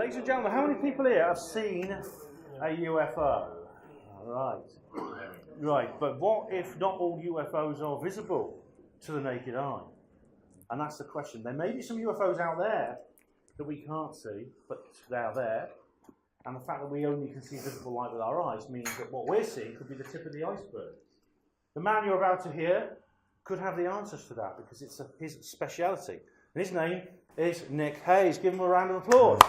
Ladies and gentlemen, how many people here have seen a UFO? Right, but what if not all UFOs are visible to the naked eye? And that's the question. There may be some UFOs out there that we can't see, but they are there. And the fact that we only can see visible light with our eyes means that what we're seeing could be the tip of the iceberg. The man you're about to hear could have the answers to that because it's his speciality. And his name is Nik Hayes. Give him a round of applause.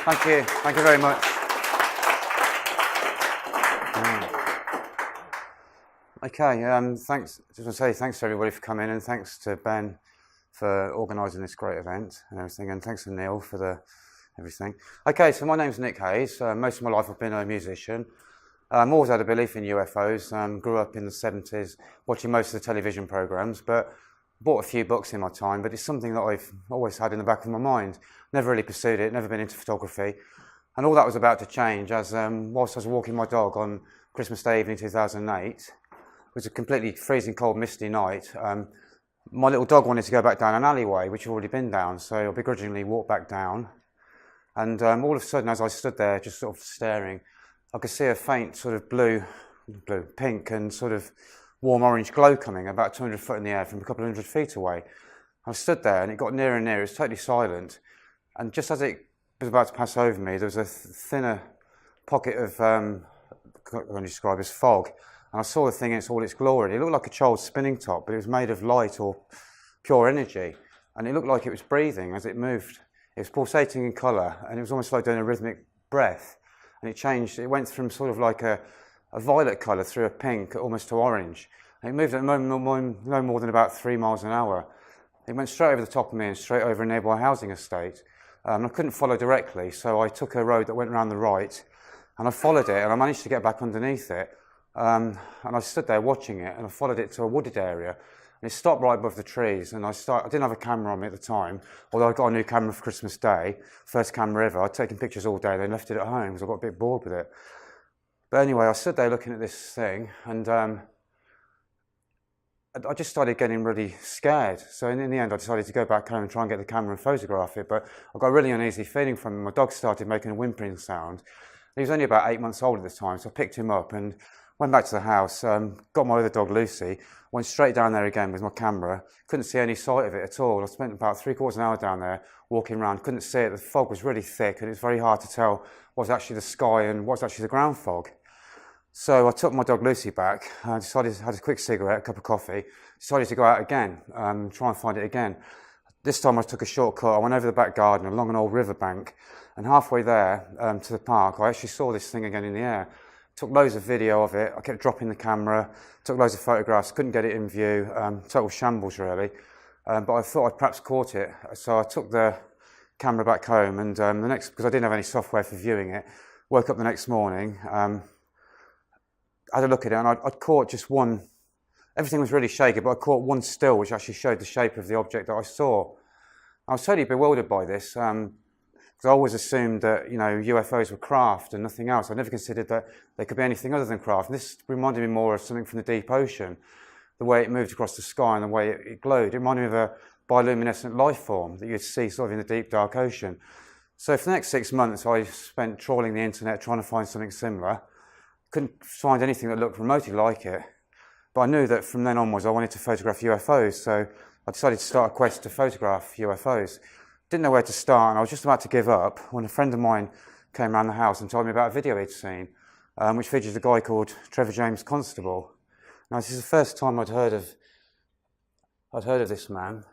Thank you. Thank you very much. Okay, thanks. Just want to say thanks to everybody for coming, and thanks to Ben for organising this great event and everything, and thanks to Neil for everything. Okay, so my name's Nik Hayes. Most of my life I've been a musician. Always had a belief in UFOs. Grew up in the 70s watching most of the television programmes, but bought a few books in my time, but it's something that I've always had in the back of my mind. Never really pursued it, never been into photography. And all that was about to change as whilst I was walking my dog on Christmas Day evening 2008, it was a completely freezing cold, misty night. My little dog wanted to go back down an alleyway, which had already been down, so I begrudgingly walked back down. And all of a sudden, as I stood there just sort of staring, I could see a faint sort of pink and sort of warm orange glow coming about 200 foot in the air from a couple of 100 feet away. I stood there and it got nearer and nearer. It was totally silent. And just as it was about to pass over me, there was a thinner pocket of, what can I describe as fog. And I saw the thing in all its glory. It looked like a child's spinning top, but it was made of light or pure energy. And it looked like it was breathing as it moved. It was pulsating in colour, and it was almost like doing a rhythmic breath. And it changed. It went from sort of like a violet colour through a pink almost to orange. And it moved at no more than about 3 miles an hour. It went straight over the top of me and straight over a nearby housing estate. I couldn't follow directly, so I took a road that went around the right, and I followed it, and I managed to get back underneath it. And I stood there watching it, and I followed it to a wooded area, and it stopped right above the trees. And I didn't have a camera on me at the time, although I got a new camera for Christmas Day, first camera ever. I'd taken pictures all day, then left it at home because I got a bit bored with it. But anyway, I stood there looking at this thing, and I just started getting really scared. So in the end, I decided to go back home and try and get the camera and photograph it. But I got a really uneasy feeling from him. My dog started making a whimpering sound. He was only about 8 months old at the time, so I picked him up and went back to the house, got my other dog Lucy, went straight down there again with my camera. Couldn't see any sight of it at all. I spent about 3/4 of an hour down there walking around, couldn't see it. The fog was really thick and it was very hard to tell what's actually the sky and what's actually the ground fog. So I took my dog Lucy back, decided to have a quick cigarette, a cup of coffee, decided to go out again, try and find it again. This time I took a shortcut. I went over the back garden along an old riverbank, and halfway there to the park, I actually saw this thing again in the air. Took loads of video of it. I kept dropping the camera, took loads of photographs, couldn't get it in view, total shambles really. But I thought I'd perhaps caught it. So I took the camera back home, and because I didn't have any software for viewing it, woke up the next morning, had a look at it, and I'd caught just one. Everything was really shaky, but I caught one still which actually showed the shape of the object that I saw. I was totally bewildered by this. I always assumed that UFOs were craft and nothing else. I never considered that they could be anything other than craft. And this reminded me more of something from the deep ocean, the way it moved across the sky and the way it glowed. It reminded me of a bioluminescent life form that you'd see sort of in the deep, dark ocean. So for the next 6 months, I spent trawling the internet trying to find something similar. Couldn't find anything that looked remotely like it. But I knew that from then onwards, I wanted to photograph UFOs. So I decided to start a quest to photograph UFOs. Didn't know where to start, and I was just about to give up when a friend of mine came around the house and told me about a video he'd seen, which featured a guy called Trevor James Constable. Now, this is the first time I'd heard of this man.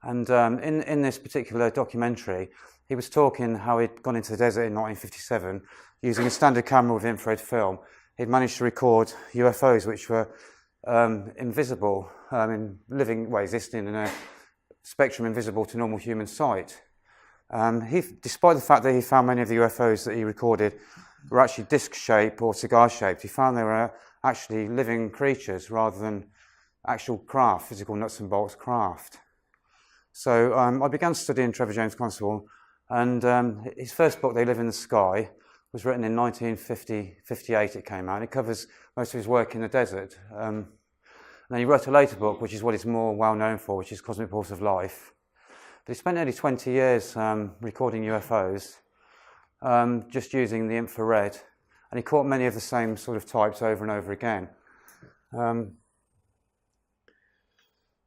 And in this particular documentary, he was talking how he'd gone into the desert in 1957 using a standard camera with infrared film. He'd managed to record UFOs which were invisible, existing in a spectrum invisible to normal human sight. Despite the fact that he found many of the UFOs that he recorded were actually disc-shaped or cigar-shaped, he found they were actually living creatures rather than actual craft, physical nuts and bolts craft. So I began studying Trevor James Constable, and his first book, They Live in the Sky, was written in 1958. It came out. It covers most of his work in the desert. And then he wrote a later book, which is what he's more well known for, which is Cosmic Pulse of Life. But he spent nearly 20 years recording UFOs, just using the infrared, and he caught many of the same sort of types over and over again.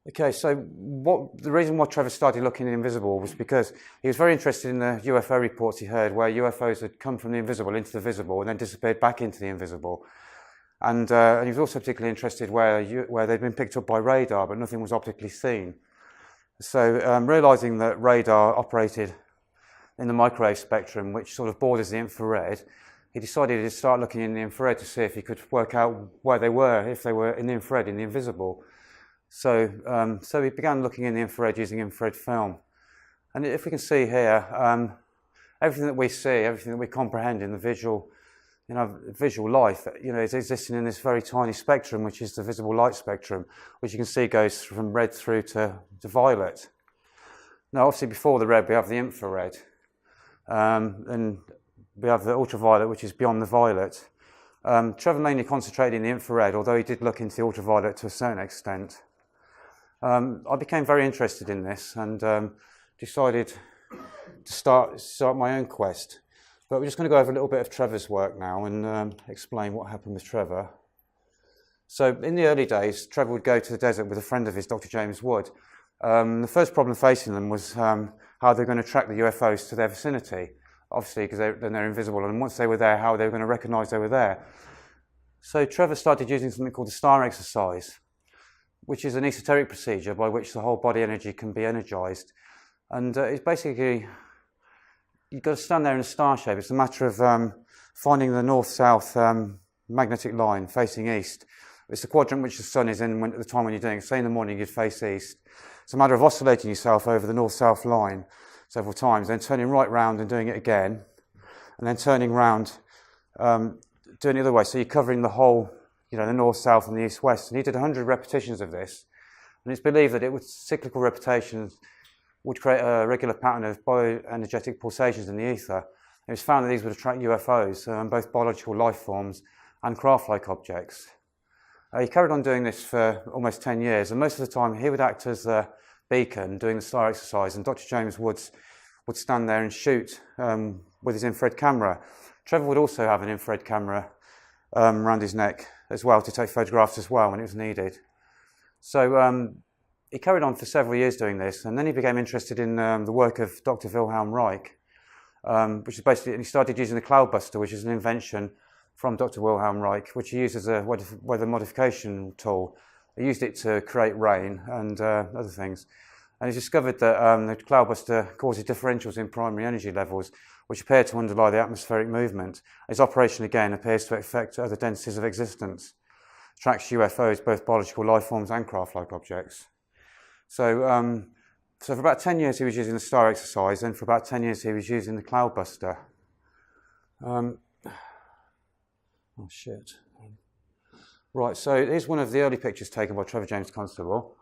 Okay, so the reason why Trevor started looking at the invisible was because he was very interested in the UFO reports he heard where UFOs had come from the invisible into the visible and then disappeared back into the invisible. And he was also particularly interested where they'd been picked up by radar, but nothing was optically seen. So realising that radar operated in the microwave spectrum, which sort of borders the infrared, he decided to start looking in the infrared to see if he could work out where they were, if they were in the infrared, in the invisible. So he began looking in the infrared using infrared film. And if we can see here, everything that we see, everything that we comprehend in the visual life, is existing in this very tiny spectrum, which is the visible light spectrum, which you can see goes from red through to violet. Now, obviously, before the red, we have the infrared, and we have the ultraviolet, which is beyond the violet. Trevor mainly concentrated in the infrared, although he did look into the ultraviolet to a certain extent. I became very interested in this and decided to start my own quest. But we're just going to go over a little bit of Trevor's work now and explain what happened with Trevor. So in the early days, Trevor would go to the desert with a friend of his, Dr. James Wood. The first problem facing them was how they're going to track the UFOs to their vicinity, obviously because they're invisible, and once they were there, how they were going to recognise they were there. So Trevor started using something called the star exercise, which is an esoteric procedure by which the whole body energy can be energised. And it's basically, you've got to stand there in a star shape. It's a matter of finding the north-south magnetic line facing east. It's the quadrant which the sun is in at the time when you're doing it. Say in the morning you'd face east. It's a matter of oscillating yourself over the north-south line several times, then turning right round and doing it again, and then turning round, doing it the other way. So you're covering the whole, the north-south and the east-west. And he did 100 repetitions of this. And it's believed that cyclical repetitions would create a regular pattern of bioenergetic pulsations in the ether. It was found that these would attract UFOs, both biological life forms and craft-like objects. He carried on doing this for almost 10 years, and most of the time he would act as the beacon doing the star exercise, and Dr. James would stand there and shoot with his infrared camera. Trevor would also have an infrared camera around his neck as well to take photographs as well when it was needed. So he carried on for several years doing this, and then he became interested in the work of Dr. Wilhelm Reich, which is basically, and he started using the Cloudbuster, which is an invention from Dr. Wilhelm Reich, which he used as a weather modification tool. He used it to create rain and other things. And he discovered that the Cloudbuster causes differentials in primary energy levels, which appear to underlie the atmospheric movement. Its operation, again, appears to affect other densities of existence. It tracks UFOs, both biological life forms and craft-like objects. So for about 10 years he was using the star exercise, and for about 10 years he was using the Cloudbuster. Right, so here's one of the early pictures taken by Trevor James Constable.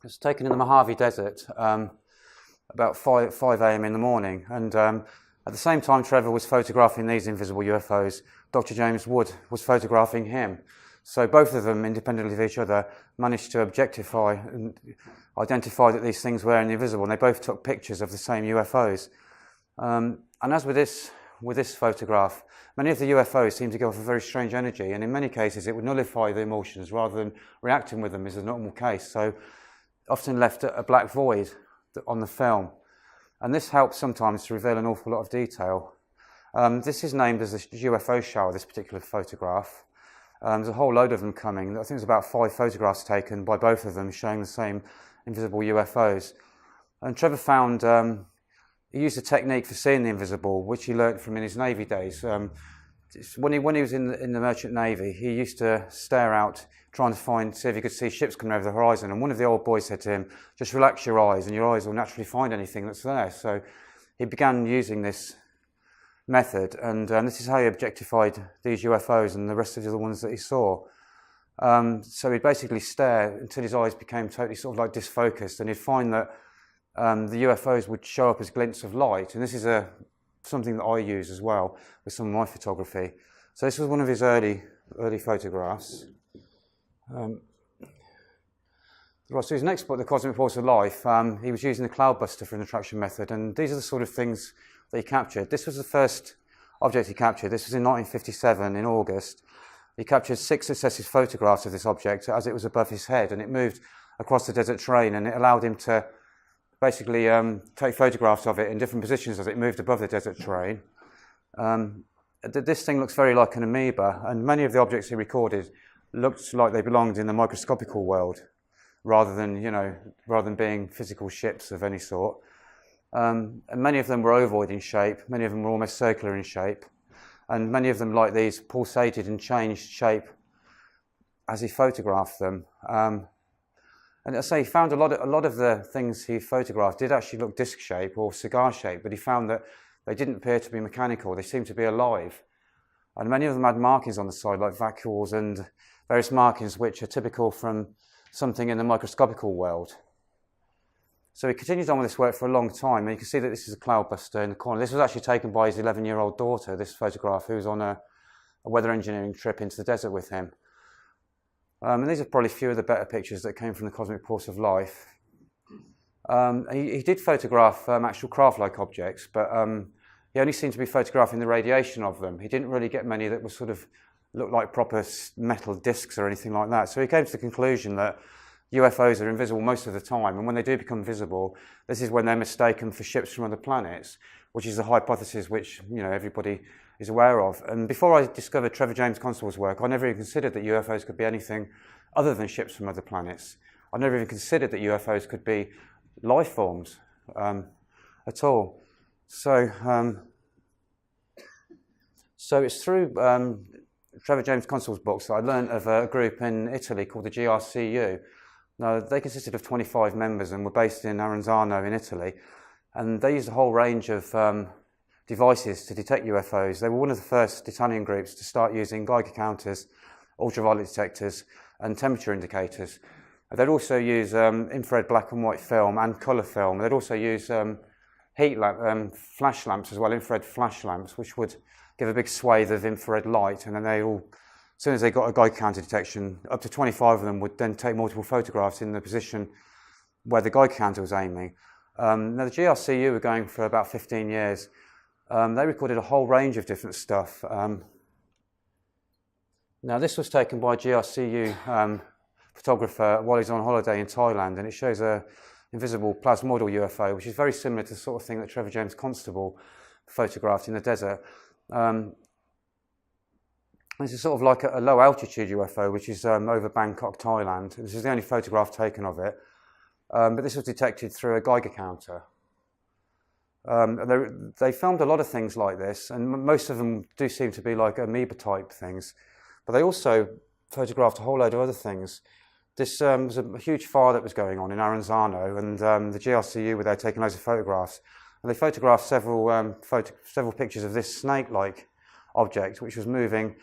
It's taken in the Mojave Desert about 5 a.m. in the morning, and at the same time Trevor was photographing these invisible UFOs, Dr. James Wood was photographing him. So both of them, independently of each other, managed to objectify and identify that these things were invisible, and they both took pictures of the same UFOs. And as with this photograph, many of the UFOs seem to give off a very strange energy, and in many cases it would nullify the emulsions rather than reacting with them as a normal case. So often left a black void on the film. And this helps sometimes to reveal an awful lot of detail. This is named as a UFO shower, this particular photograph. There's a whole load of them coming. I think there's about 5 photographs taken by both of them showing the same invisible UFOs. And Trevor found he used a technique for seeing the invisible, which he learnt from in his Navy days. When he was in the Merchant Navy, he used to stare out, trying to see if he could see ships coming over the horizon. And one of the old boys said to him, "Just relax your eyes, and your eyes will naturally find anything that's there." So he began using this method, and this is how he objectified these UFOs and the rest of the other ones that he saw. So he'd basically stare until his eyes became totally sort of like disfocused, and he'd find that the UFOs would show up as glints of light. And this is something that I use as well with some of my photography. So this was one of his early photographs. Right, so his next book, The Cosmic Force of Life, he was using the Cloudbuster for an attraction method, and these are the sort of things that he captured. This was the first object he captured. This was in 1957, in August. He captured 6 successive photographs of this object as it was above his head, and it moved across the desert terrain, and it allowed him to basically take photographs of it in different positions as it moved above the desert terrain. This thing looks very like an amoeba, and many of the objects he recorded looked like they belonged in the microscopical world, rather than being physical ships of any sort. And many of them were ovoid in shape, many of them were almost circular in shape, and many of them, like these, pulsated and changed shape as he photographed them. And I say he found a lot of the things he photographed did actually look disc shape or cigar shape, but he found that they didn't appear to be mechanical, they seemed to be alive. And many of them had markings on the side, like vacuoles and various markings which are typical from something in the microscopical world. So he continues on with this work for a long time, and you can see that this is a Cloudbuster in the corner. This was actually taken by his 11-year-old daughter, this photograph, who was on a weather engineering trip into the desert with him. And these are probably a few of the better pictures that came from the Cosmic Force of Life. He did photograph actual craft-like objects, but he only seemed to be photographing the radiation of them. He didn't really get many that were sort of looked like proper metal discs or anything like that. So he came to the conclusion that UFOs are invisible most of the time, and when they do become visible, this is when they're mistaken for ships from other planets, which is a hypothesis which everybody is aware of. And before I discovered Trevor James Constable's work, I never even considered that UFOs could be anything other than ships from other planets. I never even considered that UFOs could be life forms at all. So it's through Trevor James Constable's books that I learned of a group in Italy called the GRCU. Now, they consisted of 25 members and were based in Aranzano in Italy. And they used a whole range of devices to detect UFOs. They were one of the first Italian groups to start using Geiger counters, ultraviolet detectors, and temperature indicators. They'd also use infrared black and white film and colour film. They'd also use flash lamps as well, infrared flash lamps, which would give a big swathe of infrared light, and then as soon as they got a Geiger counter detection, up to 25 of them would then take multiple photographs in the position where the Geiger counter was aiming. Now the GRCU were going for about 15 years. They recorded a whole range of different stuff. Now this was taken by a GRCU photographer while he's on holiday in Thailand, and it shows a invisible plasmoidal UFO, which is very similar to the sort of thing that Trevor James Constable photographed in the desert. This is sort of like a low altitude UFO, which is over Bangkok, Thailand. This is the only photograph taken of it, but this was detected through a Geiger counter. They filmed a lot of things like this, and most of them do seem to be like amoeba type things, but they also photographed a whole load of other things. This was a huge fire that was going on in Aranzano, and the GRCU were there taking loads of photographs, and they photographed several pictures of this snake-like object, which was moving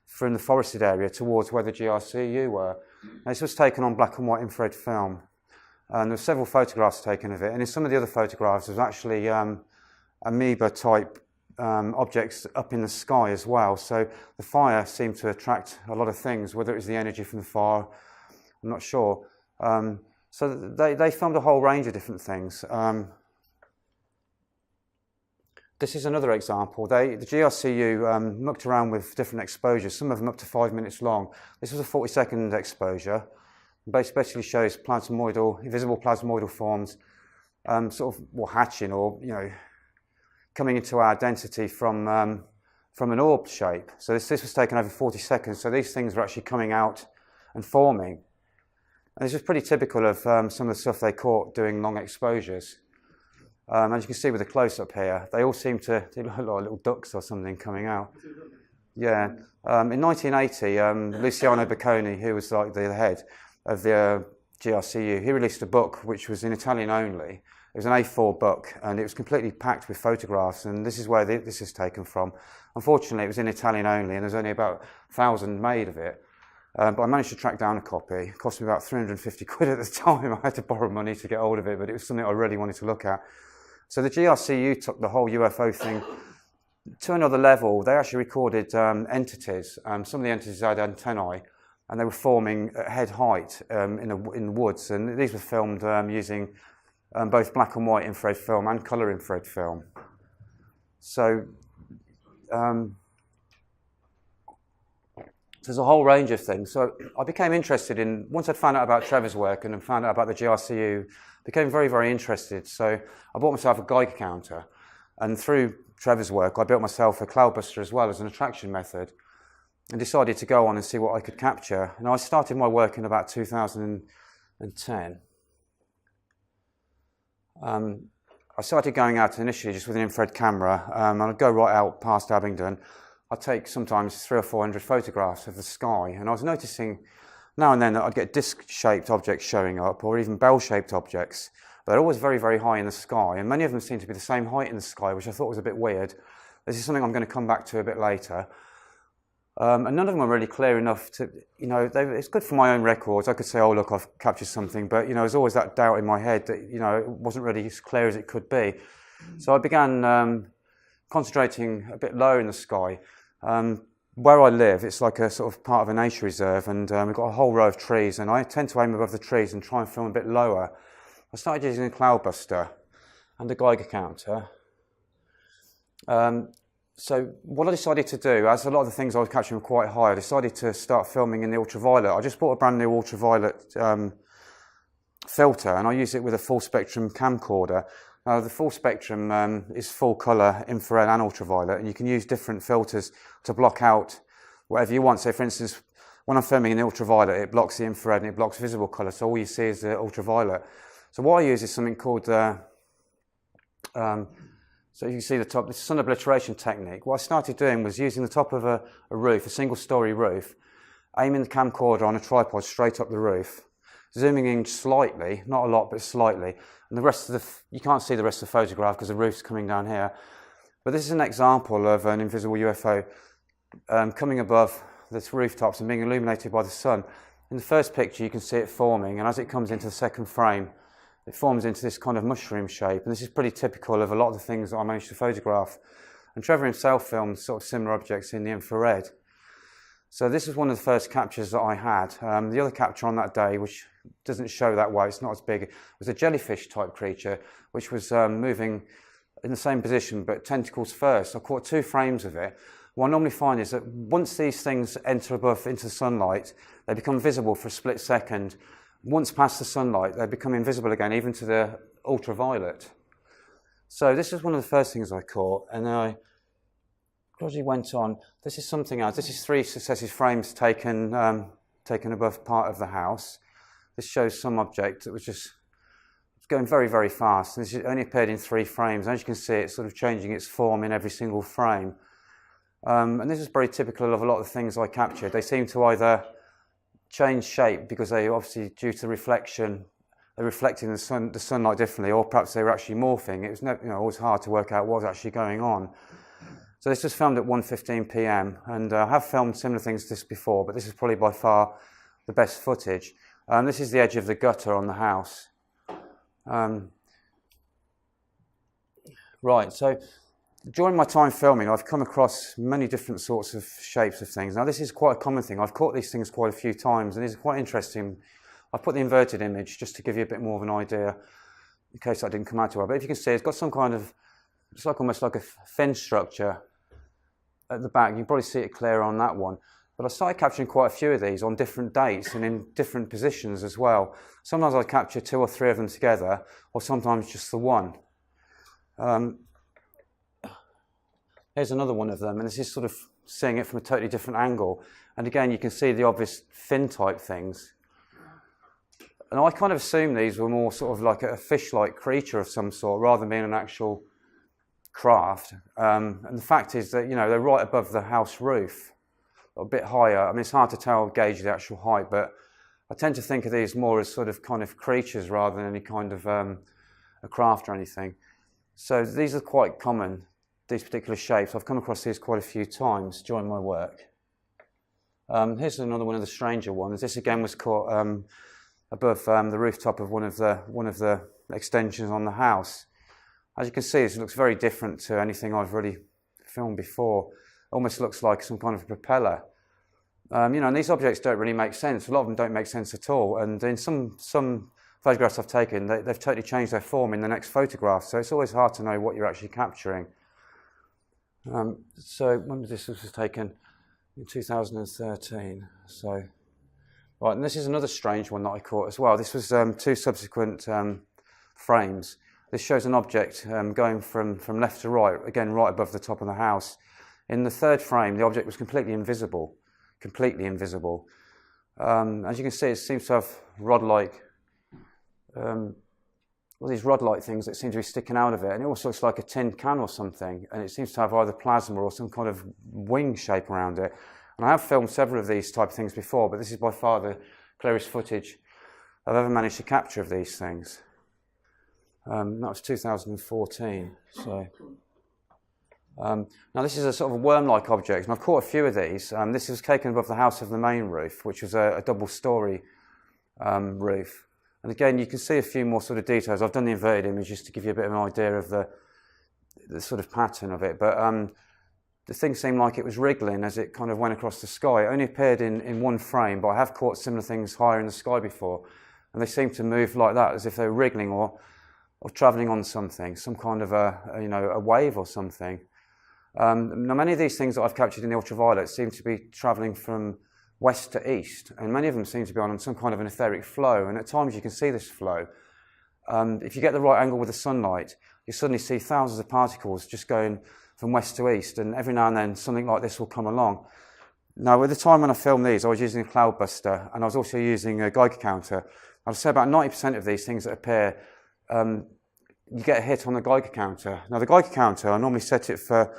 from the forested area towards where the GRCU were. And this was taken on black and white infrared film. And there were several photographs taken of it. And in some of the other photographs, there was actually amoeba-type objects up in the sky as well. So the fire seemed to attract a lot of things, whether it was the energy from the fire, I'm not sure. So they filmed a whole range of different things. This is another example. The GRCU mucked around with different exposures, some of them up to 5 minutes long. This was a 40-second exposure. Basically shows invisible plasmoidal forms sort of hatching or, coming into our density from an orb shape. So this was taken over 40 seconds. So these things were actually coming out and forming. And this is pretty typical of some of the stuff they caught doing long exposures. As you can see with the close-up here, they all seem to look like little ducks or something coming out. Yeah. In 1980, Luciano Bocconi, who was like the head of the GRCU, he released a book which was in Italian only. It was an A4 book, and it was completely packed with photographs, and this is where this is taken from. Unfortunately, it was in Italian only, and there's only about 1,000 made of it. But I managed to track down a copy. It cost me about 350 quid at the time. I had to borrow money to get hold of it, but it was something I really wanted to look at. So the GRCU took the whole UFO thing to another level. They actually recorded entities. Some of the entities had antennae, and they were forming at head height in the woods. And these were filmed using both black and white infrared film and colour infrared film. So there's a whole range of things. So I became interested in, once I'd found out about Trevor's work and then found out about the GRCU, became very, very interested. So I bought myself a Geiger counter, and through Trevor's work, I built myself a Cloudbuster as well as an attraction method, and decided to go on and see what I could capture. And I started my work in about 2010. I started going out initially just with an infrared camera, and I'd go right out past Abingdon. I'd take sometimes 300 or 400 photographs of the sky, and I was noticing now and then that I'd get disc-shaped objects showing up, or even bell-shaped objects, but they're always very, very high in the sky, and many of them seem to be the same height in the sky, which I thought was a bit weird. This is something I'm going to come back to a bit later. And none of them were really clear enough to, it's good for my own records. I could say, oh, look, I've captured something, but, there's always that doubt in my head that, it wasn't really as clear as it could be. So I began concentrating a bit lower in the sky. Where I live, it's like a sort of part of a nature reserve, and we've got a whole row of trees, and I tend to aim above the trees and try and film a bit lower. I started using a Cloudbuster and a Geiger counter. So what I decided to do, as a lot of the things I was capturing were quite high, I decided to start filming in the ultraviolet. I just bought a brand new ultraviolet filter, and I use it with a full spectrum camcorder. Now, the full spectrum is full colour, infrared and ultraviolet, and you can use different filters to block out whatever you want. So, for instance, when I'm filming in the ultraviolet, it blocks the infrared and it blocks visible colour, so all you see is the ultraviolet. So what I use is something called, so you can see the top, this is sun obliteration technique. What I started doing was using the top of a roof, a single-storey roof, aiming the camcorder on a tripod straight up the roof, zooming in slightly, not a lot, but slightly, and the rest of you can't see the rest of the photograph because the roof's coming down here. But this is an example of an invisible UFO coming above the rooftops and being illuminated by the sun. In the first picture, you can see it forming, and as it comes into the second frame, it forms into this kind of mushroom shape, and this is pretty typical of a lot of the things that I managed to photograph. And Trevor himself filmed sort of similar objects in the infrared. So this was one of the first captures that I had. The other capture on that day, which doesn't show that way, it's not as big, was a jellyfish type creature, which was moving in the same position, but tentacles first. I caught 2 frames of it. What I normally find is that once these things enter above into the sunlight, they become visible for a split second. Once past the sunlight, they become invisible again, even to the ultraviolet. So this is one of the first things I caught, and then I gradually went on. This is something else. This is 3 successive frames taken above part of the house. This shows some object that was just going very, very fast. And this only appeared in 3 frames. As you can see, it's sort of changing its form in every single frame. And this is very typical of a lot of the things I captured. They seem to either change shape because they obviously, due to reflection, they're reflecting the sunlight differently, or perhaps they were actually morphing. It was always hard to work out what was actually going on. So this was filmed at 1:15 p.m. and I have filmed similar things to this before, but this is probably by far the best footage. This is the edge of the gutter on the house. Right, so during my time filming, I've come across many different sorts of shapes of things. Now, this is quite a common thing. I've caught these things quite a few times, and it's quite interesting. I've put the inverted image just to give you a bit more of an idea, in case that didn't come out too well. But if you can see, it's got some kind of, it's like almost like a fin structure at the back. You can probably see it clearer on that one. But I started capturing quite a few of these on different dates and in different positions as well. Sometimes I capture 2 or 3 of them together, or sometimes just the one. Here's another one of them, and this is sort of seeing it from a totally different angle. And again, you can see the obvious fin type things. And I kind of assumed these were more sort of like a fish-like creature of some sort, rather than being an actual craft. And the fact is that, they're right above the house roof, a bit higher. I mean, it's hard to gauge the actual height, but I tend to think of these more as sort of kind of creatures rather than any kind of a craft or anything. So these are quite common, these particular shapes. I've come across these quite a few times during my work. Here's another one of the stranger ones. This again was caught above the rooftop of one of the extensions on the house. As you can see, this looks very different to anything I've really filmed before. Almost looks like some kind of propeller. And these objects don't really make sense. A lot of them don't make sense at all. And in some photographs I've taken, they've totally changed their form in the next photograph. So it's always hard to know what you're actually capturing. So when this was taken? In 2013. So, right, and this is another strange one that I caught as well. This was 2 subsequent frames. This shows an object going from left to right, again right above the top of the house. In the 3rd frame, the object was completely invisible. As you can see, it seems to have rod-like, these rod-like things that seem to be sticking out of it, and it also looks like a tin can or something, and it seems to have either plasma or some kind of wing shape around it. And I have filmed several of these type of things before, but this is by far the clearest footage I've ever managed to capture of these things. That was 2014. So, now this is a sort of a worm-like object, and I've caught a few of these. This was taken above the house of the main roof, which was a double-storey roof. And again, you can see a few more sort of details. I've done the inverted image just to give you a bit of an idea of the sort of pattern of it. But the thing seemed like it was wriggling as it kind of went across the sky. It only appeared in 1 frame, but I have caught similar things higher in the sky before. And they seem to move like that, as if they were wriggling or travelling on something, some kind of a wave or something. Now, many of these things that I've captured in the ultraviolet seem to be travelling from west to east, and many of them seem to be on some kind of an etheric flow, and at times you can see this flow. If you get the right angle with the sunlight, you suddenly see thousands of particles just going from west to east, and every now and then something like this will come along. Now, at the time when I filmed these, I was using a Cloudbuster, and I was also using a Geiger counter. I'd say about 90% of these things that appear, you get a hit on the Geiger counter. Now, the Geiger counter, I normally set it for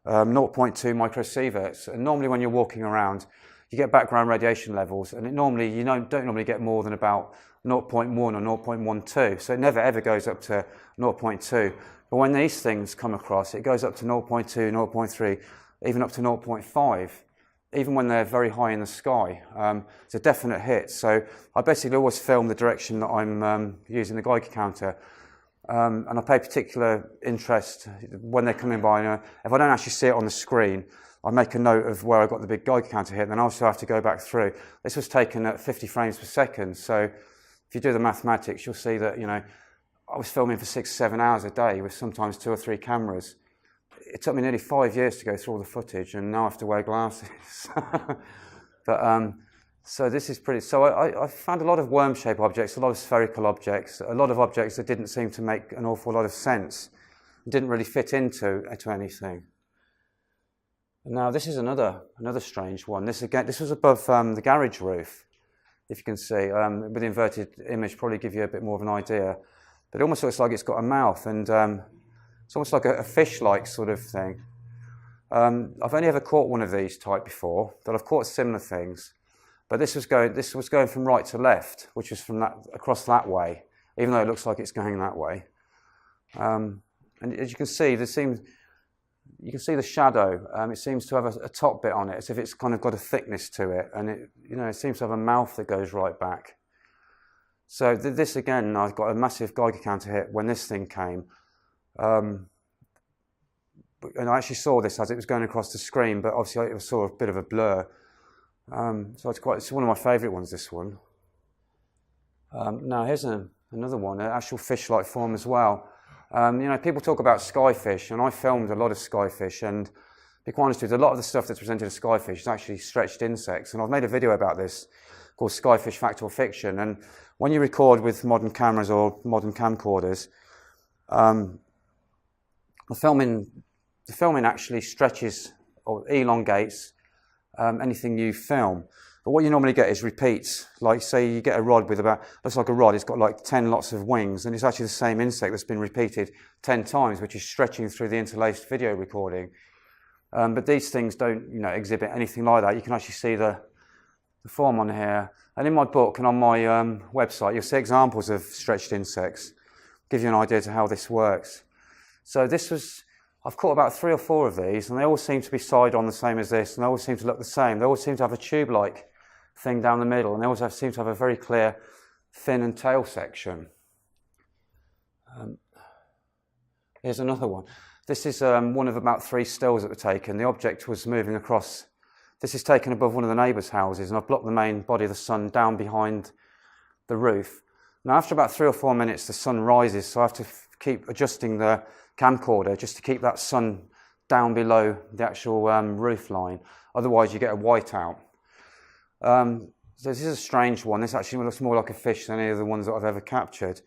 0.2 microsieverts, and normally when you're walking around, you get background radiation levels, and you don't normally get more than about 0.1 or 0.12, so it never ever goes up to 0.2. But when these things come across, it goes up to 0.2, 0.3, even up to 0.5, even when they're very high in the sky. It's a definite hit. So I basically always film the direction that I'm using the Geiger counter. And I pay particular interest when they're coming by. If I don't actually see it on the screen, I make a note of where I got the big Geiger counter hit, and then I also have to go back through. This was taken at 50 frames per second, so if you do the mathematics, you'll see that, I was filming for 6-7 hours a day with sometimes 2 or 3 cameras. It took me nearly 5 years to go through all the footage, and now I have to wear glasses. But so this is pretty. So I found a lot of worm-shaped objects, a lot of spherical objects, a lot of objects that didn't seem to make an awful lot of sense, didn't really fit into anything. Now this is another strange one. This was above the garage roof, if you can see. With the inverted image, probably give you a bit more of an idea. But it almost looks like it's got a mouth, and it's almost like a fish-like sort of thing. I've only ever caught one of these type before, but I've caught similar things. But this was going from right to left, which was from across that way, even though it looks like it's going that way. And as you can see, you can see the shadow. It seems to have a top bit on it, as if it's kind of got a thickness to it, and it seems to have a mouth that goes right back. So this again, I've got a massive Geiger counter hit when this thing came, and I actually saw this as it was going across the screen, but obviously it was sort of a bit of a blur. So it's one of my favourite ones, this one. Now here's another one, an actual fish-like form as well. People talk about skyfish, and I filmed a lot of skyfish, and to be quite honest with you, a lot of the stuff that's presented as skyfish is actually stretched insects, and I've made a video about this called Skyfish Fact or Fiction. And when you record with modern cameras or modern camcorders, the filming actually stretches or elongates anything you film. But what you normally get is repeats. Like, say you get a rod with looks like a rod, it's got like 10 lots of wings, and it's actually the same insect that's been repeated 10 times, which is stretching through the interlaced video recording. But these things don't, exhibit anything like that. You can actually see the form on here. And in my book and on my website, you'll see examples of stretched insects. Give you an idea to how this works. So I've caught about 3 or 4 of these, and they all seem to be side-on the same as this, and they all seem to look the same. They all seem to have a tube-like thing down the middle, and they also seem to have a very clear fin and tail section. Here's another one. This is one of about 3 stills that were taken. The object was moving across This is taken above one of the neighbours' houses, and I've blocked the main body of the sun down behind the roof. Now, after about 3 or 4 minutes, the sun rises, so I have to keep adjusting the camcorder just to keep that sun down below the actual roof line. Otherwise, you get a whiteout. So this is a strange one. This actually looks more like a fish than any of the ones that I've ever captured.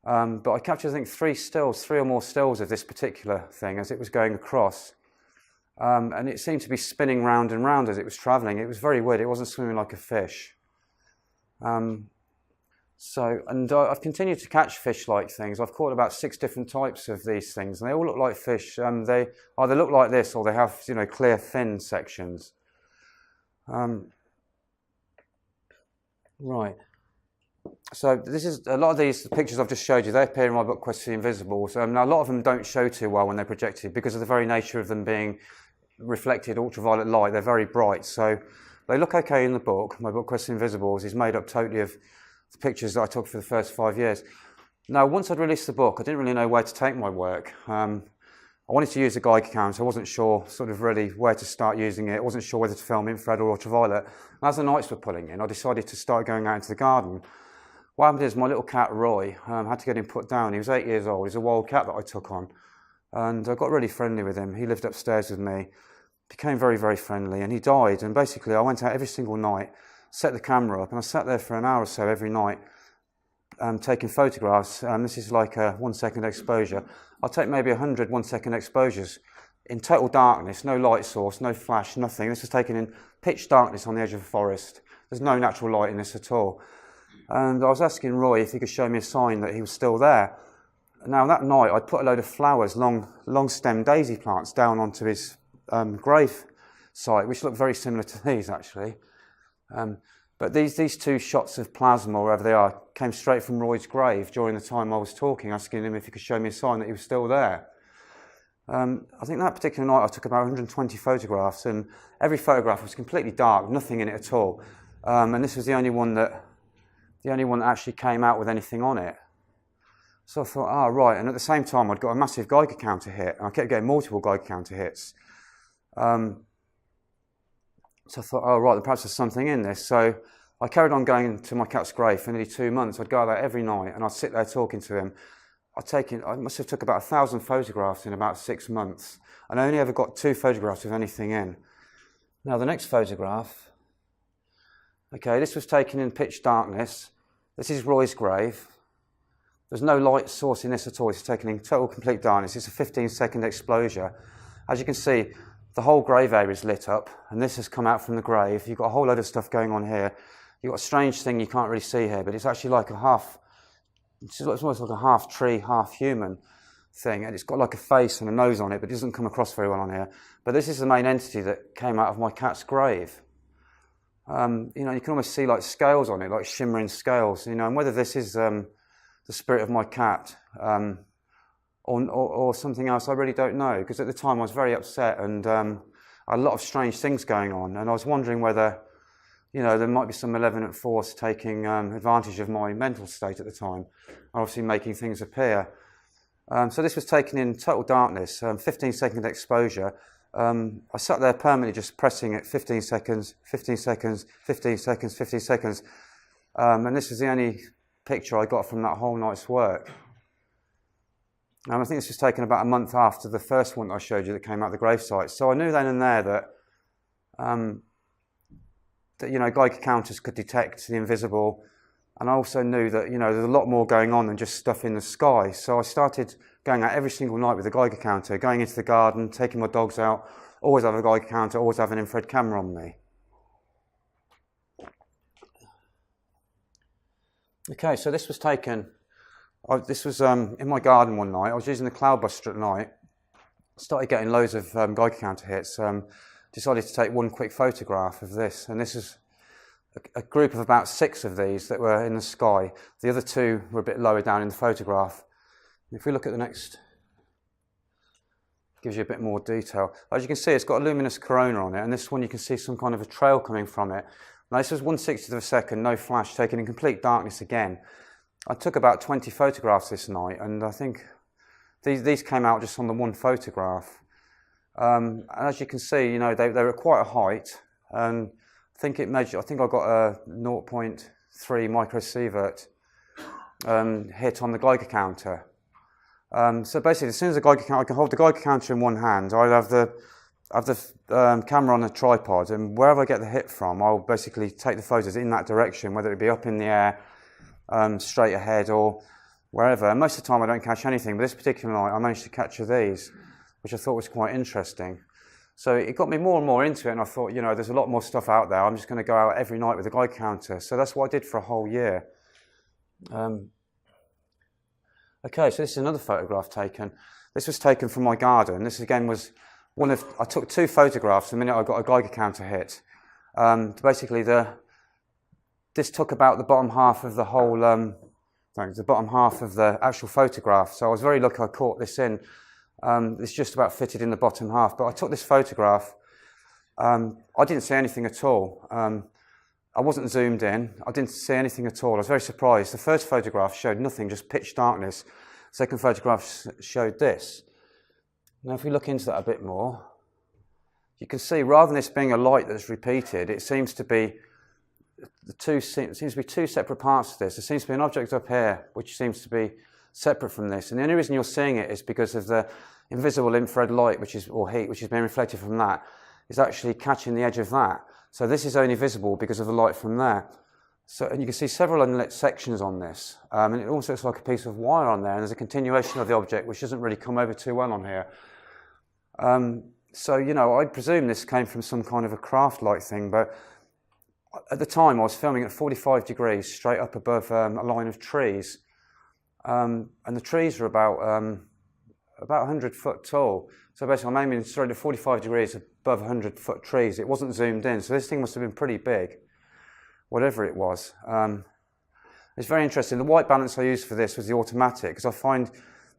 But I captured, I think, 3 or more stills of this particular thing as it was going across. And it seemed to be spinning round and round as it was travelling. It was very weird. It wasn't swimming like a fish. I've continued to catch fish-like things. I've caught about 6 different types of these things, and they all look like fish. They either look like this, or they have, clear fin sections. Right. So this is a lot of these pictures I've just showed you. They appear in my book, Quest for the Invisibles. Now a lot of them don't show too well when they're projected because of the very nature of them being reflected ultraviolet light. They're very bright, so they look okay in the book. My book, Quest for the Invisibles, is made up totally of the pictures that I took for the first 5 years. Now, once I'd released the book, I didn't really know where to take my work. I wanted to use a Geiger counter. I wasn't sure really where to start using it. I wasn't sure whether to film infrared or ultraviolet. And as the nights were pulling in, I decided to start going out into the garden. What happened is my little cat, Roy, had to get him put down. He was 8 years old. He's a wild cat that I took on. And I got really friendly with him. He lived upstairs with me. Became very, very friendly. And he died. And basically, I went out every single night, set the camera up, and I sat there for an hour or so every night taking photographs. This is like a 1 second exposure. I'll take maybe 100 1 second exposures in total darkness, no light source, no flash, nothing. This was taken in pitch darkness on the edge of a forest. There's no natural light in this at all. And I was asking Roy if he could show me a sign that he was still there. Now that night I'd put a load of flowers, long stem daisy plants, down onto his grave site, which looked very similar to these actually. But these 2 shots of plasma, or wherever they are, came straight from Roy's grave during the time I was talking, asking him if he could show me a sign that he was still there. I think that particular night I took about 120 photographs, and every photograph was completely dark, nothing in it at all. And this was the only one that actually came out with anything on it. So I thought, right. And at the same time, I'd got a massive Geiger counter hit, and I kept getting multiple Geiger counter hits. So I thought, right, then perhaps there's something in this. So I carried on going to my cat's grave for nearly 2 months. I'd go there every night, and I'd sit there talking to him. I must have took about 1,000 photographs in about 6 months, and I only ever got 2 photographs of anything in. Now the next photograph, okay, this was taken in pitch darkness. This is Roy's grave. There's no light source in this at all. It's taken in total complete darkness. It's a 15-second exposure. As you can see, the whole grave area is lit up, and this has come out from the grave. You've got a whole load of stuff going on here. You've got a strange thing you can't really see here, but it's actually like it's almost like a half tree, half human thing, and it's got like a face and a nose on it, but it doesn't come across very well on here. But this is the main entity that came out of my cat's grave. You can almost see like scales on it, like shimmering scales, and whether this is the spirit of my cat, or something else, I really don't know, because at the time I was very upset, and I had a lot of strange things going on, and I was wondering whether, there might be some malevolent force taking advantage of my mental state at the time, obviously making things appear. So this was taken in total darkness, 15-second exposure. I sat there permanently just pressing it 15 seconds, 15 seconds, 15 seconds, 15 seconds, and this was the only picture I got from that whole night's work. I think this was taken about a month after the first one that I showed you that came out of the gravesite. So I knew then and there that, Geiger counters could detect the invisible, and I also knew that, there's a lot more going on than just stuff in the sky. So I started going out every single night with a Geiger counter, going into the garden, taking my dogs out, always have a Geiger counter, always have an infrared camera on me. Okay, so this was taken. This was in my garden one night. I was using the Cloudbuster at night. Started getting loads of Geiger counter hits. Decided to take one quick photograph of this, and this is a group of about 6 of these that were in the sky. The other 2 were a bit lower down in the photograph. If we look at the next, gives you a bit more detail. As you can see, it's got a luminous corona on it, and this one you can see some kind of a trail coming from it. Now this was 1/60th of a second, no flash, taken in complete darkness again. I took about 20 photographs this night, and I think these came out just on the one photograph. And as you can see, they were at quite a height. and I think I got a 0.3 microsievert hit on the Geiger counter. So basically, as soon as I can hold the Geiger counter in one hand, I have the camera on a tripod, and wherever I get the hit from, I'll basically take the photos in that direction, whether it be up in the air, straight ahead, or wherever. And most of the time I don't catch anything, but this particular night I managed to capture these, which I thought was quite interesting. So it got me more and more into it, and I thought, there's a lot more stuff out there. I'm just going to go out every night with a Geiger counter. So that's what I did for a whole year. Okay, so this is another photograph taken. This was taken from my garden. This again was I took 2 photographs the minute I got a Geiger counter hit. Basically, this took about the bottom half of the whole, the bottom half of the actual photograph. So I was very lucky I caught this in. It's just about fitted in the bottom half. But I took this photograph. I didn't see anything at all. I wasn't zoomed in. I didn't see anything at all. I was very surprised. The first photograph showed nothing, just pitch darkness. The second photograph showed this. Now, if we look into that a bit more, you can see rather than this being a light that's repeated, it seems to be two separate parts of this. There seems to be an object up here which seems to be separate from this, and the only reason you're seeing it is because of the invisible infrared light, or heat, which is being reflected from that, is actually catching the edge of that. So this is only visible because of the light from there. So, and you can see several unlit sections on this, and it also looks like a piece of wire on there, and there's a continuation of the object which doesn't really come over too well on here. So, I presume this came from some kind of a craft-like thing, but at the time I was filming at 45 degrees straight up above a line of trees, and the trees are about 100 foot tall. So basically I'm aiming straight at 45 degrees above 100 foot trees. It wasn't zoomed in, so this thing must have been pretty big, whatever it was. It's very interesting. The white balance I used for this was the automatic, because I find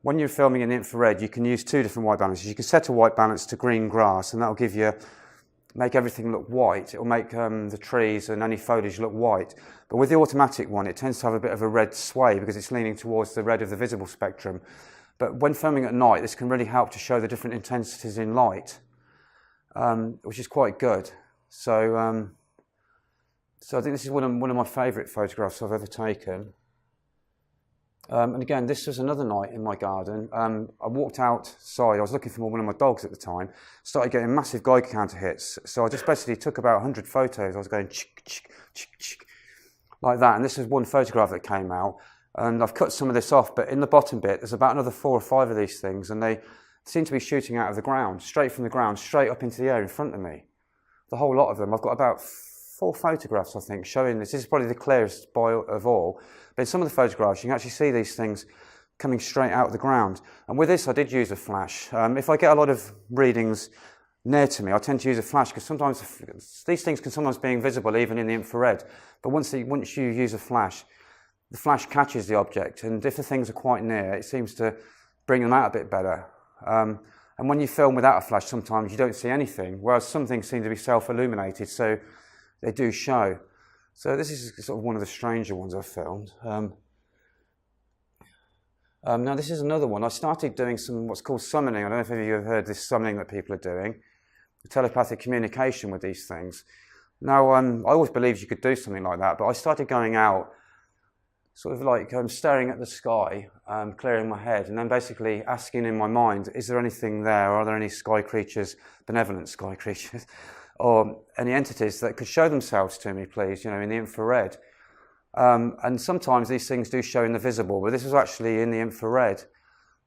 when you're filming in infrared, you can use 2 different white balances. You can set a white balance to green grass, and that'll make everything look white. It'll make the trees and any foliage look white. But with the automatic one, it tends to have a bit of a red sway because it's leaning towards the red of the visible spectrum. But when filming at night, this can really help to show the different intensities in light, which is quite good. So I think this is one of my favourite photographs I've ever taken. And again, this was another night in my garden. I walked outside, I was looking for one of my dogs at the time, started getting massive Geiger counter hits. So I just basically took about 100 photos. I was going chick, chick, chick, chick, like that. And this is one photograph that came out. And I've cut some of this off, but in the bottom bit, there's about another 4 or 5 of these things, and they seem to be shooting out of the ground, straight from the ground, straight up into the air in front of me. The whole lot of them. I've got about 4 photographs, I think, showing this. This is probably the clearest of all. But in some of the photographs, you can actually see these things coming straight out of the ground. And with this, I did use a flash. If I get a lot of readings near to me, I tend to use a flash, because sometimes these things can sometimes be invisible even in the infrared. But once you use a flash, the flash catches the object, and if the things are quite near, it seems to bring them out a bit better. And when you film without a flash, sometimes you don't see anything, whereas some things seem to be self-illuminated, so they do show. So this is sort of one of the stranger ones I've filmed. Now this is another one. I started doing what's called summoning. I don't know if any of you have heard this summoning that people are doing, telepathic communication with these things. Now I always believed you could do something like that, but I started going out sort of like staring at the sky, clearing my head, and then basically asking in my mind, is there anything there? Are there any sky creatures, benevolent sky creatures, or any entities that could show themselves to me, please, in the infrared? And sometimes these things do show in the visible, but this was actually in the infrared.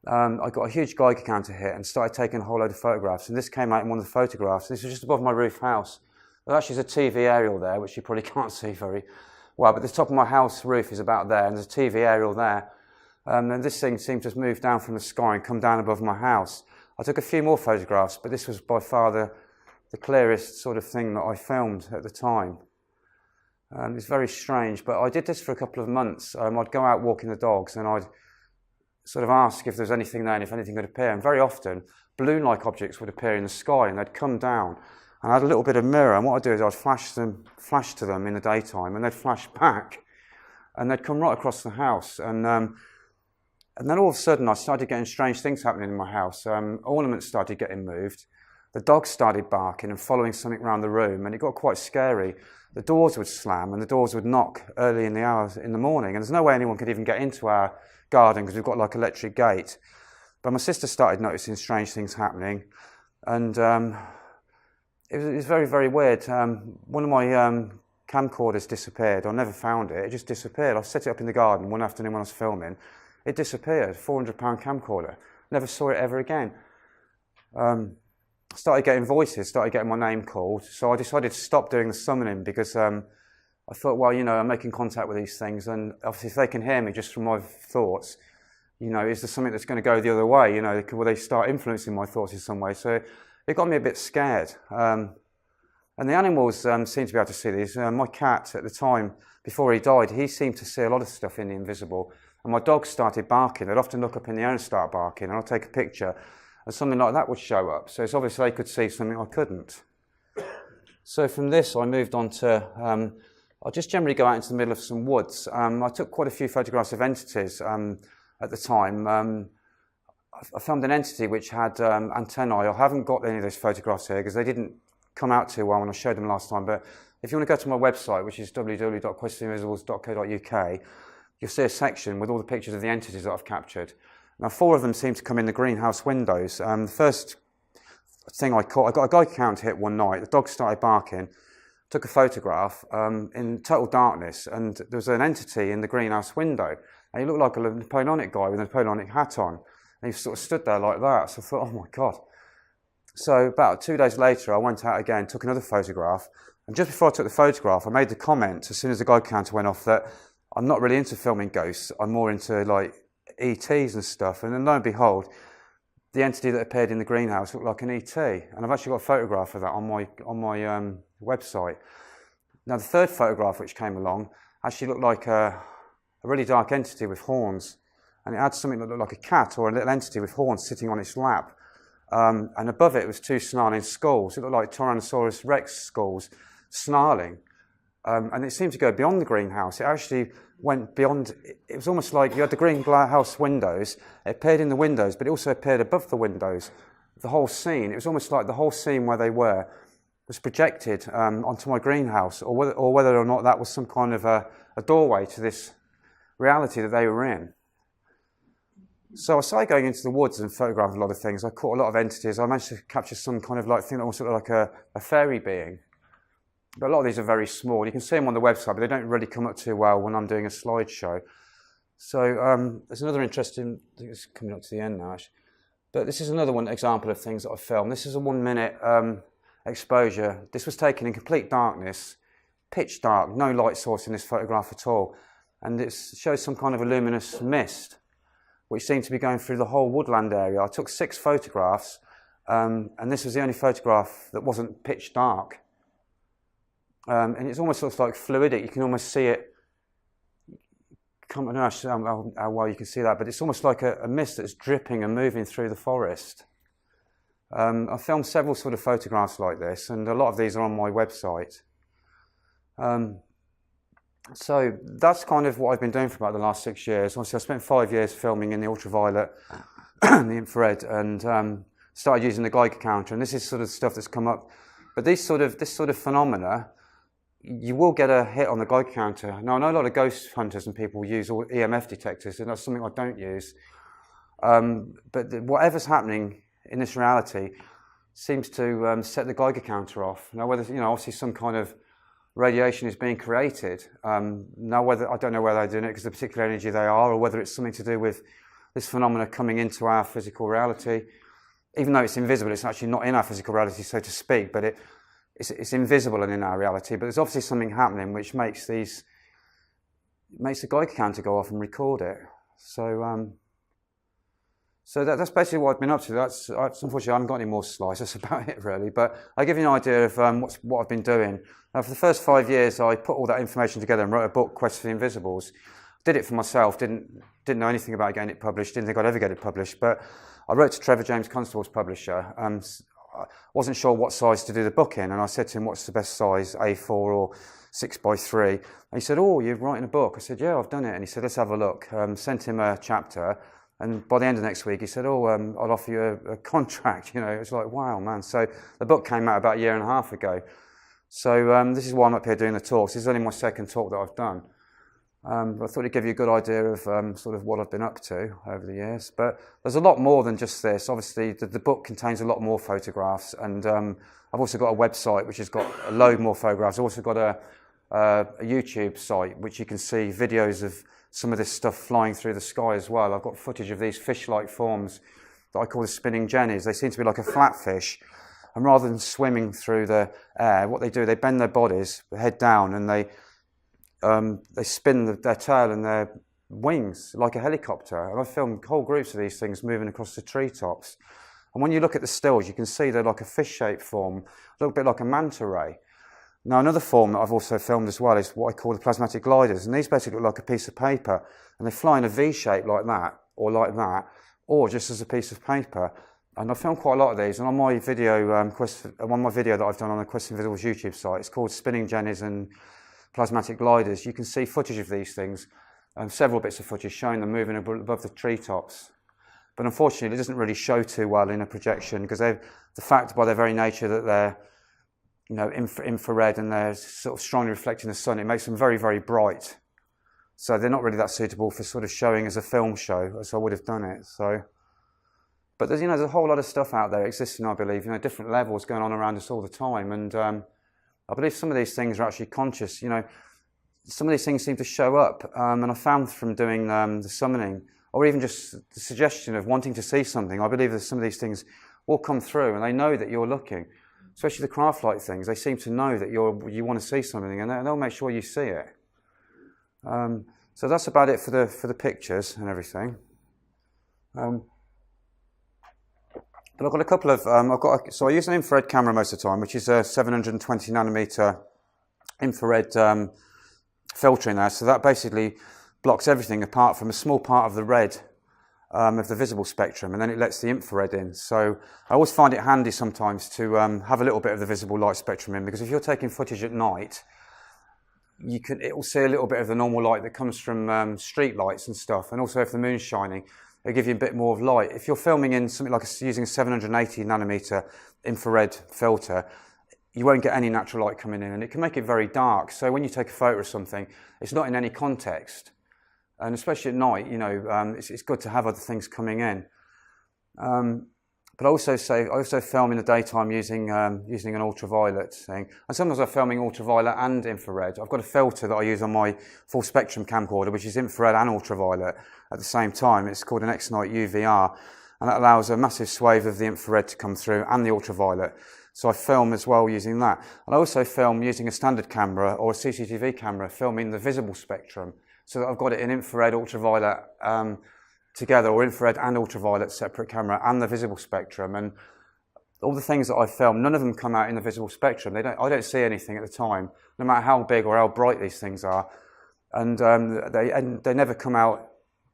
I got a huge Geiger counter hit and started taking a whole load of photographs, and this came out in one of the photographs. This was just above my roof house. There actually is a TV aerial there, which you probably can't see very well, but the top of my house roof is about there, and there's a TV aerial there. And this thing seemed to have moved down from the sky and come down above my house. I took a few more photographs, but this was by far the clearest sort of thing that I filmed at the time. It's very strange, but I did this for a couple of months. I'd go out walking the dogs, and I'd sort of ask if there's anything there and if anything would appear. And very often, balloon-like objects would appear in the sky, and they'd come down. And I had a little bit of mirror, and what I'd do is I'd flash to them in the daytime, and they'd flash back, and they'd come right across the house. And then all of a sudden, I started getting strange things happening in my house. Ornaments started getting moved. the dogs started barking and following something around the room, and it got quite scary. The doors would slam and the doors would knock early in the hours in the morning, and there's no way anyone could even get into our garden because we've got like electric gate. But my sister started noticing strange things happening, and it was very, very weird. One of my camcorders disappeared. I never found it. It just disappeared. I set it up in the garden one afternoon when I was filming. It disappeared. £400 camcorder. Never saw it ever again. Started getting voices, started getting my name called. So I decided to stop doing the summoning because I thought, well, you know, I'm making contact with these things, and obviously if they can hear me just from my thoughts, you know, is there something that's going to go the other way? You know, will they start influencing my thoughts in some way? So it got me a bit scared. And the animals seemed to be able to see these. My cat at the time, before he died, he seemed to see a lot of stuff in the invisible. And my dogs started barking. They'd often look up in the air and start barking, and I'd take a picture, and something like that would show up. So it's obvious they could see something I couldn't. So from this, I moved on to, I just generally go out into the middle of some woods. I took quite a few photographs of entities at the time. I filmed an entity which had antennae. I haven't got any of those photographs here because they didn't come out too well when I showed them last time. But if you want to go to my website, which is www.questoftheinvisibles.co.uk, you'll see a section with all the pictures of the entities that I've captured. Now, 4 of them seem to come in the greenhouse windows. The first thing I caught, I got a Geiger counter hit one night. The dog started barking. Took a photograph in total darkness, and there was an entity in the greenhouse window. And he looked like a Napoleonic guy with a Napoleonic hat on. And he sort of stood there like that. So I thought, oh my God. So about 2 days later, I went out again, took another photograph. And just before I took the photograph, I made the comment, as soon as the Geiger counter went off, that I'm not really into filming ghosts. I'm more into like ETs and stuff. And then lo and behold, the entity that appeared in the greenhouse looked like an ET. And I've actually got a photograph of that on my website. Now, the third photograph which came along actually looked like a really dark entity with horns. And it had something that looked like a cat or a little entity with horns sitting on its lap. And above it was 2 snarling skulls. It looked like Tyrannosaurus Rex skulls snarling. And it seemed to go beyond the greenhouse. It actually went beyond. It was almost like you had the greenhouse windows. It appeared in the windows, but it also appeared above the windows. The whole scene, it was almost like the whole scene where they were was projected onto my greenhouse, or whether or not that was some kind of a doorway to this reality that they were in. So I started going into the woods and photographing a lot of things. I caught a lot of entities. I managed to capture some kind of like thing that almost looked like a fairy being. But a lot of these are very small. You can see them on the website, but they don't really come up too well when I'm doing a slideshow. So there's another interesting, I think it's coming up to the end now, actually. But this is another one example of things that I've filmed. This is a 1 minute exposure. This was taken in complete darkness, pitch dark, no light source in this photograph at all. And it shows some kind of a luminous mist, which seemed to be going through the whole woodland area. I took 6 photographs, and this was the only photograph that wasn't pitch dark. And it's almost looks like fluidic. You can almost see it. I don't know how well you can see that, but it's almost like a mist that's dripping and moving through the forest. I filmed several sort of photographs like this, and a lot of these are on my website. So that's kind of what I've been doing for about the last 6 years. Obviously, I spent 5 years filming in the ultraviolet and the infrared, and started using the Geiger counter. And this is sort of stuff that's come up. But this sort of phenomena, you will get a hit on the Geiger counter. Now, I know a lot of ghost hunters and people use all EMF detectors, and that's something I don't use. But whatever's happening in this reality seems to set the Geiger counter off. Now, whether, you know, obviously some kind of radiation is being created. Now, whether I don't know whether they're doing it because of the particular energy they are, or whether it's something to do with this phenomena coming into our physical reality. Even though it's invisible, it's actually not in our physical reality, so to speak, but it's invisible and in our reality. But there's obviously something happening which makes the Geiger counter go off and record it. So that's basically what I've been up to. Unfortunately, I haven't got any more slides. That's about it, really. But I give you an idea of what I've been doing. For the first 5 years, I put all that information together and wrote a book, Quest for the Invisibles. Did it for myself. Didn't know anything about getting it published. Didn't think I'd ever get it published. But I wrote to Trevor James Constable's publisher. I wasn't sure what size to do the book in, and I said to him, "What's the best size, A4 or 6x3?" And he said, "Oh, you're writing a book." I said, "Yeah, I've done it." And he said, "Let's have a look." Sent him a chapter. And by the end of next week, he said, "Oh, I'll offer you a contract." You know, it was like, wow, man. So the book came out about a year and a half ago. So this is why I'm up here doing the talks. This is only my second talk that I've done. I thought it'd give you a good idea of sort of what I've been up to over the years. But there's a lot more than just this. Obviously, the book contains a lot more photographs, and I've also got a website which has got a load more photographs. I've also got a YouTube site which you can see videos of some of this stuff flying through the sky as well. I've got footage of these fish-like forms that I call the spinning jennies. They seem to be like a flatfish, and rather than swimming through the air, what they do, they bend their bodies, head down, and they spin their tail and their wings like a helicopter. And I filmed whole groups of these things moving across the treetops. And when you look at the stills, you can see they're like a fish-shaped form, a little bit like a manta ray. Now, another form that I've also filmed as well is what I call the Plasmatic Gliders. And these basically look like a piece of paper. And they fly in a V shape like that, or just as a piece of paper. And I've filmed quite a lot of these. And on my video, one my video that I've done on the Quest Invisible's YouTube site, it's called Spinning Jennies and Plasmatic Gliders. You can see footage of these things, several bits of footage showing them moving above the treetops. But unfortunately, it doesn't really show too well in a projection because the fact by their very nature that they're infrared and they're sort of strongly reflecting the sun, it makes them very, very bright. So they're not really that suitable for sort of showing as a film show, as I would have done it. So, but there's a whole lot of stuff out there existing, I believe, different levels going on around us all the time. And I believe some of these things are actually conscious. Some of these things seem to show up. And I found from doing the summoning, or even just the suggestion of wanting to see something, I believe that some of these things will come through and they know that you're looking. Especially the craft-like things, they seem to know that you want to see something, and they'll make sure you see it. So that's about it for the pictures and everything. But I've got a couple of so I use an infrared camera most of the time, which is a 720 nanometer infrared filter in there. So that basically blocks everything apart from a small part of the red of the visible spectrum, and then it lets the infrared in. So I always find it handy sometimes to have a little bit of the visible light spectrum in, because if you're taking footage at night, it will see a little bit of the normal light that comes from street lights and stuff, and also if the moon's shining, it'll give you a bit more of light. If you're filming in something like using a 780 nanometer infrared filter, you won't get any natural light coming in, and it can make it very dark. So when you take a photo of something, it's not in any context. And especially at night, it's good to have other things coming in. But I also film in the daytime using an ultraviolet thing. And sometimes I'm filming ultraviolet and infrared. I've got a filter that I use on my full spectrum camcorder, which is infrared and ultraviolet at the same time. It's called an X-Night UVR, and that allows a massive swathe of the infrared to come through and the ultraviolet. So I film as well using that. And I also film using a standard camera or a CCTV camera, filming the visible spectrum. So that I've got it in infrared, ultraviolet together, or infrared and ultraviolet separate camera, and the visible spectrum. And all the things that I film, none of them come out in the visible spectrum. I don't see anything at the time, no matter how big or how bright these things are. And they never come out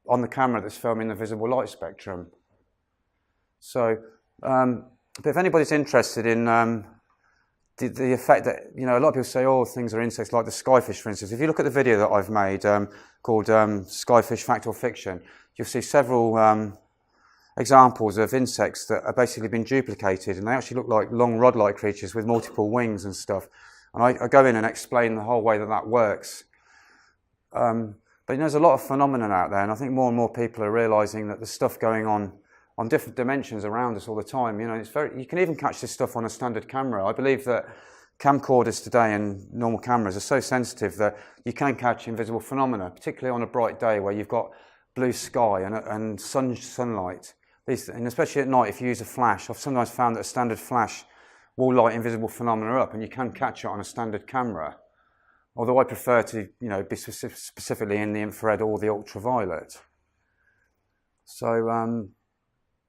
on the camera that's filming the visible light spectrum. So, but if anybody's interested in the effect that, a lot of people say, oh, things are insects, like the skyfish, for instance. If you look at the video that I've made called Skyfish Fact or Fiction, you'll see several examples of insects that have basically been duplicated, and they actually look like long rod-like creatures with multiple wings and stuff. And I go in and explain the whole way that works. But there's a lot of phenomenon out there, and I think more and more people are realising that there's stuff going on different dimensions around us all the time. You can even catch this stuff on a standard camera. I believe that camcorders today and normal cameras are so sensitive that you can catch invisible phenomena, particularly on a bright day where you've got blue sky and sunlight. And especially at night, if you use a flash, I've sometimes found that a standard flash will light invisible phenomena up, and you can catch it on a standard camera. Although I prefer to, be specifically in the infrared or the ultraviolet. So,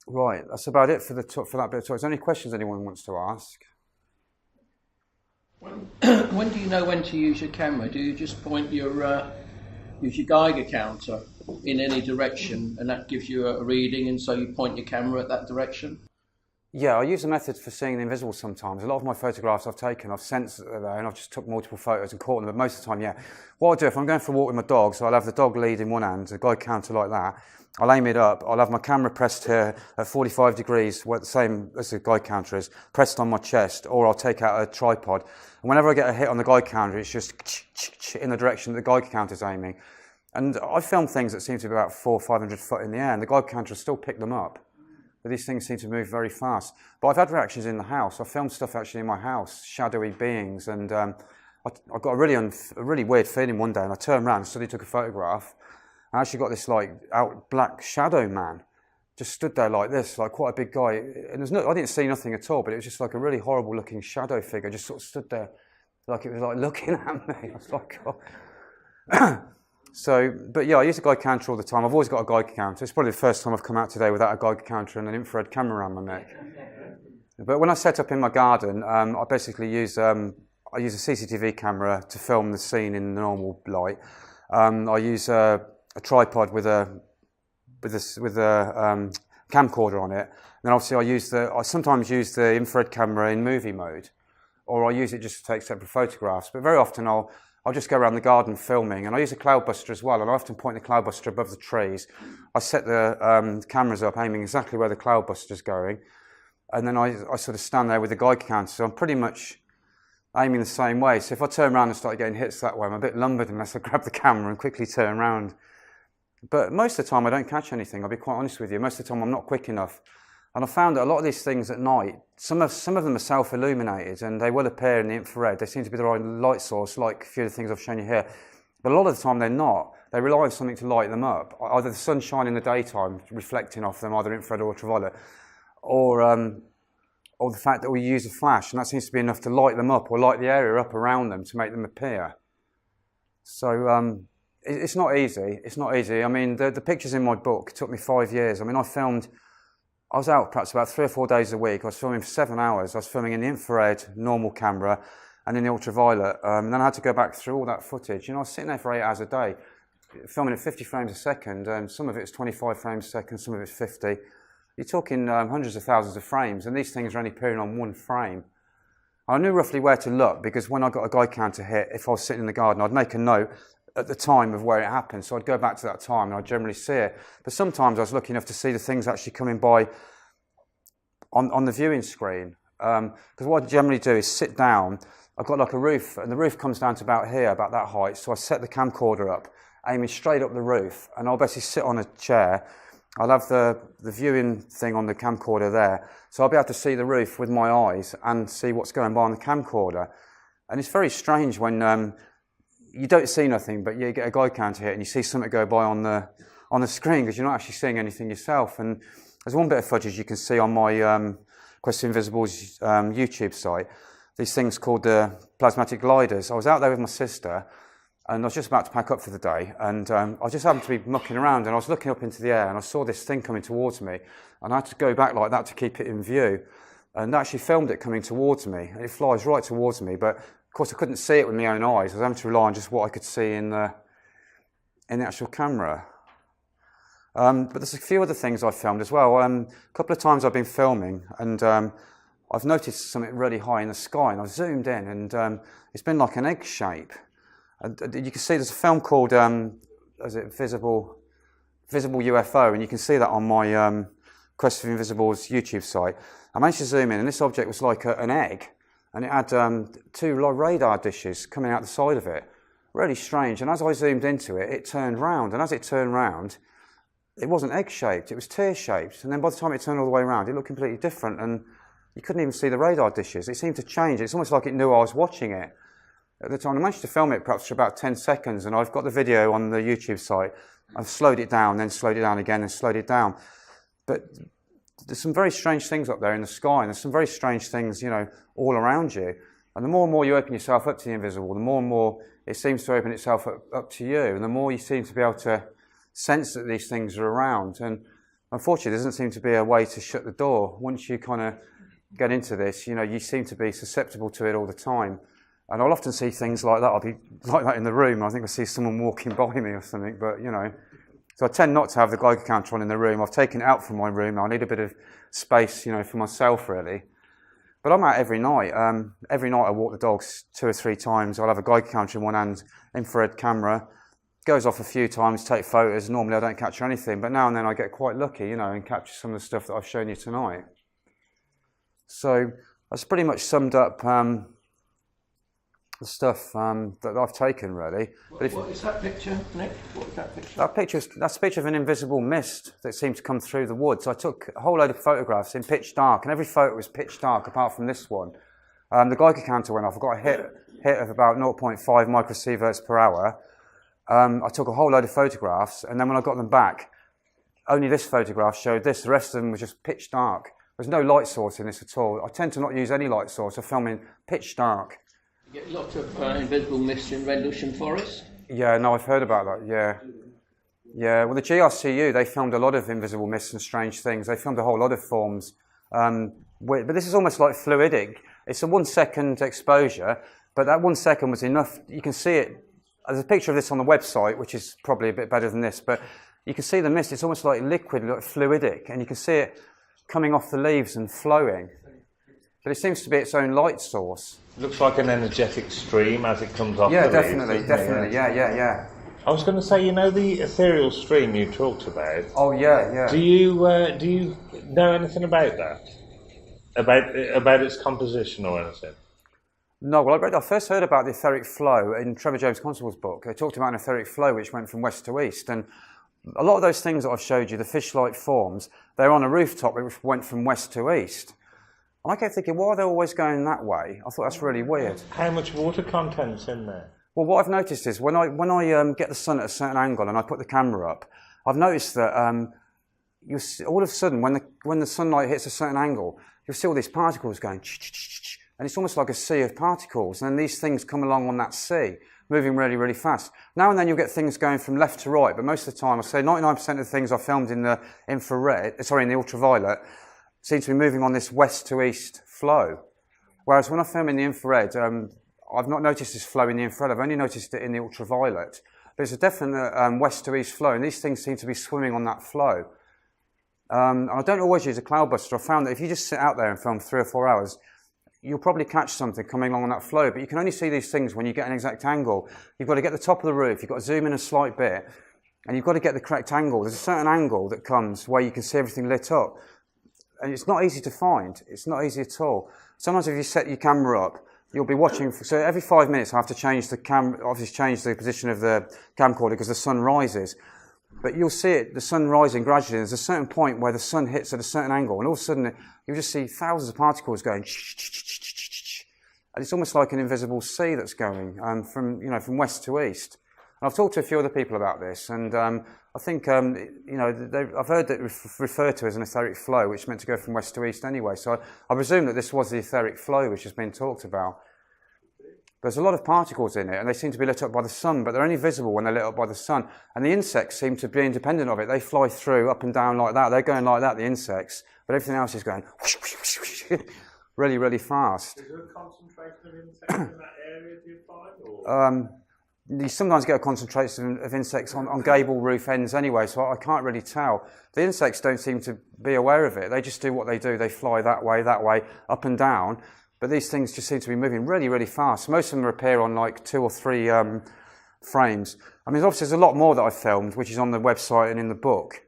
right, that's about it for that bit of talk. Is there any questions anyone wants to ask? When do you know when to use your camera? Do you just point use your Geiger counter in any direction, and that gives you a reading, and so you point your camera at that direction? Yeah, I use a method for seeing the invisible sometimes. A lot of my photographs I've taken, I've sensed that they're there, and I've just took multiple photos and caught them, but most of the time, yeah. What I'll do, if I'm going for a walk with my dog, so I'll have the dog lead in one hand, a guide counter like that, I'll aim it up, I'll have my camera pressed here at 45 degrees, where the same as the guide counter is, pressed on my chest, or I'll take out a tripod, and whenever I get a hit on the guide counter, it's just in the direction that the guide counter's aiming. And I film things that seem to be about 400 or 500 foot in the air, and the guide counter will still pick them up. But these things seem to move very fast. But I've had reactions in the house. I filmed stuff actually in my house, shadowy beings, and I got a really weird feeling one day, and I turned around and suddenly took a photograph. I actually got this like out black shadow man, just stood there like this, like quite a big guy. And I didn't see nothing at all, but it was just like a really horrible looking shadow figure, just sort of stood there, like it was like looking at me. I was like, oh. So, but yeah, I use a guide counter all the time. I've always got a guide counter. It's probably the first time I've come out today without a guide counter and an infrared camera around my neck. But when I set up in my garden, I basically use a CCTV camera to film the scene in the normal light. I use a tripod with a camcorder on it. And then obviously I sometimes use the infrared camera in movie mode, or I use it just to take separate photographs. But very often I'll just go around the garden filming, and I use a Cloudbuster as well, and I often point the Cloudbuster above the trees. I set the cameras up aiming exactly where the Cloudbuster's going, and then I sort of stand there with the guide counter, so I'm pretty much aiming the same way. So if I turn around and start getting hits that way, I'm a bit lumbered unless I grab the camera and quickly turn around. But most of the time I don't catch anything, I'll be quite honest with you. Most of the time I'm not quick enough. And I found that a lot of these things at night, some of them are self-illuminated, and they will appear in the infrared. They seem to be the right light source, like a few of the things I've shown you here. But a lot of the time they're not. They rely on something to light them up. Either the sunshine in the daytime reflecting off them, either infrared or ultraviolet, or the fact that we use a flash, and that seems to be enough to light them up or light the area up around them to make them appear. So it's not easy. It's not easy. I mean, the pictures in my book took me 5 years. I mean, I was out perhaps about 3 or 4 days a week. I was filming for 7 hours. I was filming in the infrared, normal camera, and in the ultraviolet. And then I had to go back through all that footage. You know, I was sitting there for 8 hours a day, filming at 50 frames a second, and some of it was 25 frames a second, some of it was 50. You're talking hundreds of thousands of frames, and these things are only appearing on one frame. I knew roughly where to look, because when I got a guide counter hit, if I was sitting in the garden, I'd make a note at the time of where it happened, so I'd go back to that time and I'd generally see it. But sometimes I was lucky enough to see the things actually coming by on the viewing screen. Because what I generally do is sit down, I've got like a roof, and the roof comes down to about here, about that height, so I set the camcorder up, aiming straight up the roof, and I'll basically sit on a chair. I'll have the viewing thing on the camcorder there, so I'll be able to see the roof with my eyes and see what's going by on the camcorder. And it's very strange when you don't see nothing, but you get a guide counter hit and you see something go by on the screen, because you're not actually seeing anything yourself. And there's one bit of footage you can see on my Quest for Invisible's YouTube site, these things called the Plasmatic Gliders. I was out there with my sister, and I was just about to pack up for the day, and I just happened to be mucking around, and I was looking up into the air, and I saw this thing coming towards me, and I had to go back like that to keep it in view, and I actually filmed it coming towards me, and it flies right towards me, but of course I couldn't see it with my own eyes. I was having to rely on just what I could see in the actual camera. But there's a few other things I've filmed as well. A couple of times I've been filming, and I've noticed something really high in the sky, and I've zoomed in, and it's been like an egg shape. And you can see there's a film called Visible UFO, and you can see that on my Quest for Invisible's YouTube site. I managed to zoom in, and this object was like an egg, and it had 2 radar dishes coming out the side of it. Really strange. And as I zoomed into it, it turned round, and as it turned round, it wasn't egg-shaped, it was tear-shaped. And then by the time it turned all the way around, it looked completely different, and you couldn't even see the radar dishes. It seemed to change. It's almost like it knew I was watching it. At the time, I managed to film it perhaps for about 10 seconds, and I've got the video on the YouTube site. I've slowed it down, then slowed it down again, and slowed it down. But there's some very strange things up there in the sky, and there's some very strange things, you know, all around you. And the more and more you open yourself up to the invisible, the more and more it seems to open itself up to you, and the more you seem to be able to sense that these things are around. And unfortunately, there doesn't seem to be a way to shut the door. Once you kind of get into this, you know, you seem to be susceptible to it all the time. And I'll often see things like that. I'll be like that in the room. I think I see someone walking by me or something, but, you know, So I tend not to have the Geiger counter on in the room. I've taken it out from my room. I need a bit of space, you know, for myself really. But I'm out every night. Every night I walk the dogs 2 or 3 times. I'll have a Geiger counter in one hand, infrared camera. Goes off a few times, take photos. Normally I don't capture anything, but now and then I get quite lucky, you know, and capture some of the stuff that I've shown you tonight. So that's pretty much summed up the stuff that I've taken, really. What is that picture, Nick? What is that picture? That's a picture of an invisible mist that seemed to come through the woods. I took a whole load of photographs in pitch dark, and every photo was pitch dark apart from this one. The Geiger counter went off. I got a hit of about 0.5 microsieverts per hour. I took a whole load of photographs, and then when I got them back, only this photograph showed this. The rest of them were just pitch dark. There's no light source in this at all. I tend to not use any light source. I film in pitch dark. You get lots of invisible mist in Rendlesham Forest? Yeah, no, I've heard about that, yeah. Yeah, well, the GRCU, they filmed a lot of invisible mists and strange things. They filmed a whole lot of forms. But this is almost like fluidic. It's a 1 second exposure, but that 1 second was enough. You can see it. There's a picture of this on the website, which is probably a bit better than this, but you can see the mist. It's almost like liquid, like fluidic, and you can see it coming off the leaves and flowing. But it seems to be its own light source. Looks like an energetic stream as it comes off. Yeah, the definitely, leaves, definitely, yeah. I was going to say, you know, the ethereal stream you talked about. Oh yeah. Do you know anything about that? About its composition or anything? No, well, I first heard about the etheric flow in Trevor James Constable's book. They talked about an etheric flow which went from west to east, and a lot of those things that I've showed you, the fish-like forms, they're on a rooftop which went from west to east. And I kept thinking, why are they always going that way? I thought that's really weird. How much water content's in there? Well, what I've noticed is when I get the sun at a certain angle and I put the camera up, I've noticed that you see, all of a sudden when the sunlight hits a certain angle, you'll see all these particles going, and it's almost like a sea of particles. And then these things come along on that sea, moving really, really fast. Now and then you'll get things going from left to right, but most of the time, I say 99% of the things I filmed in the in the ultraviolet, seem to be moving on this west to east flow. Whereas when I film in the infrared, I've not noticed this flow in the infrared, I've only noticed it in the ultraviolet. There's a definite west to east flow, and these things seem to be swimming on that flow. And I don't always use a Cloudbuster. I found that if you just sit out there and film 3 or 4 hours, you'll probably catch something coming along on that flow, but you can only see these things when you get an exact angle. You've got to get the top of the roof, you've got to zoom in a slight bit, and you've got to get the correct angle. There's a certain angle that comes where you can see everything lit up. And it's not easy to find. It's not easy at all. Sometimes if you set your camera up, you'll be watching, so every 5 minutes I have to change the obviously change the position of the camcorder because the sun rises. But you'll see it, the sun rising gradually. There's a certain point where the sun hits at a certain angle, and all of a sudden you'll just see thousands of particles going, and it's almost like an invisible sea that's going from west to east. And I've talked to a few other people about this, and I think I've heard it referred to as an etheric flow, which is meant to go from west to east anyway. So I presume that this was the etheric flow which has been talked about. There's a lot of particles in it, and they seem to be lit up by the sun, but they're only visible when they're lit up by the sun. And the insects seem to be independent of it. They fly through up and down like that. They're going like that, the insects, but everything else is going whoosh, whoosh, whoosh, whoosh, really, really fast. Is there a concentration of insects in that area, do you find? You sometimes get a concentration of insects on gable roof ends anyway, so I can't really tell. The insects don't seem to be aware of it. They just do what they do. They fly that way, up and down. But these things just seem to be moving really, really fast. Most of them appear on like 2 or 3 frames. I mean, obviously there's a lot more that I've filmed, which is on the website and in the book.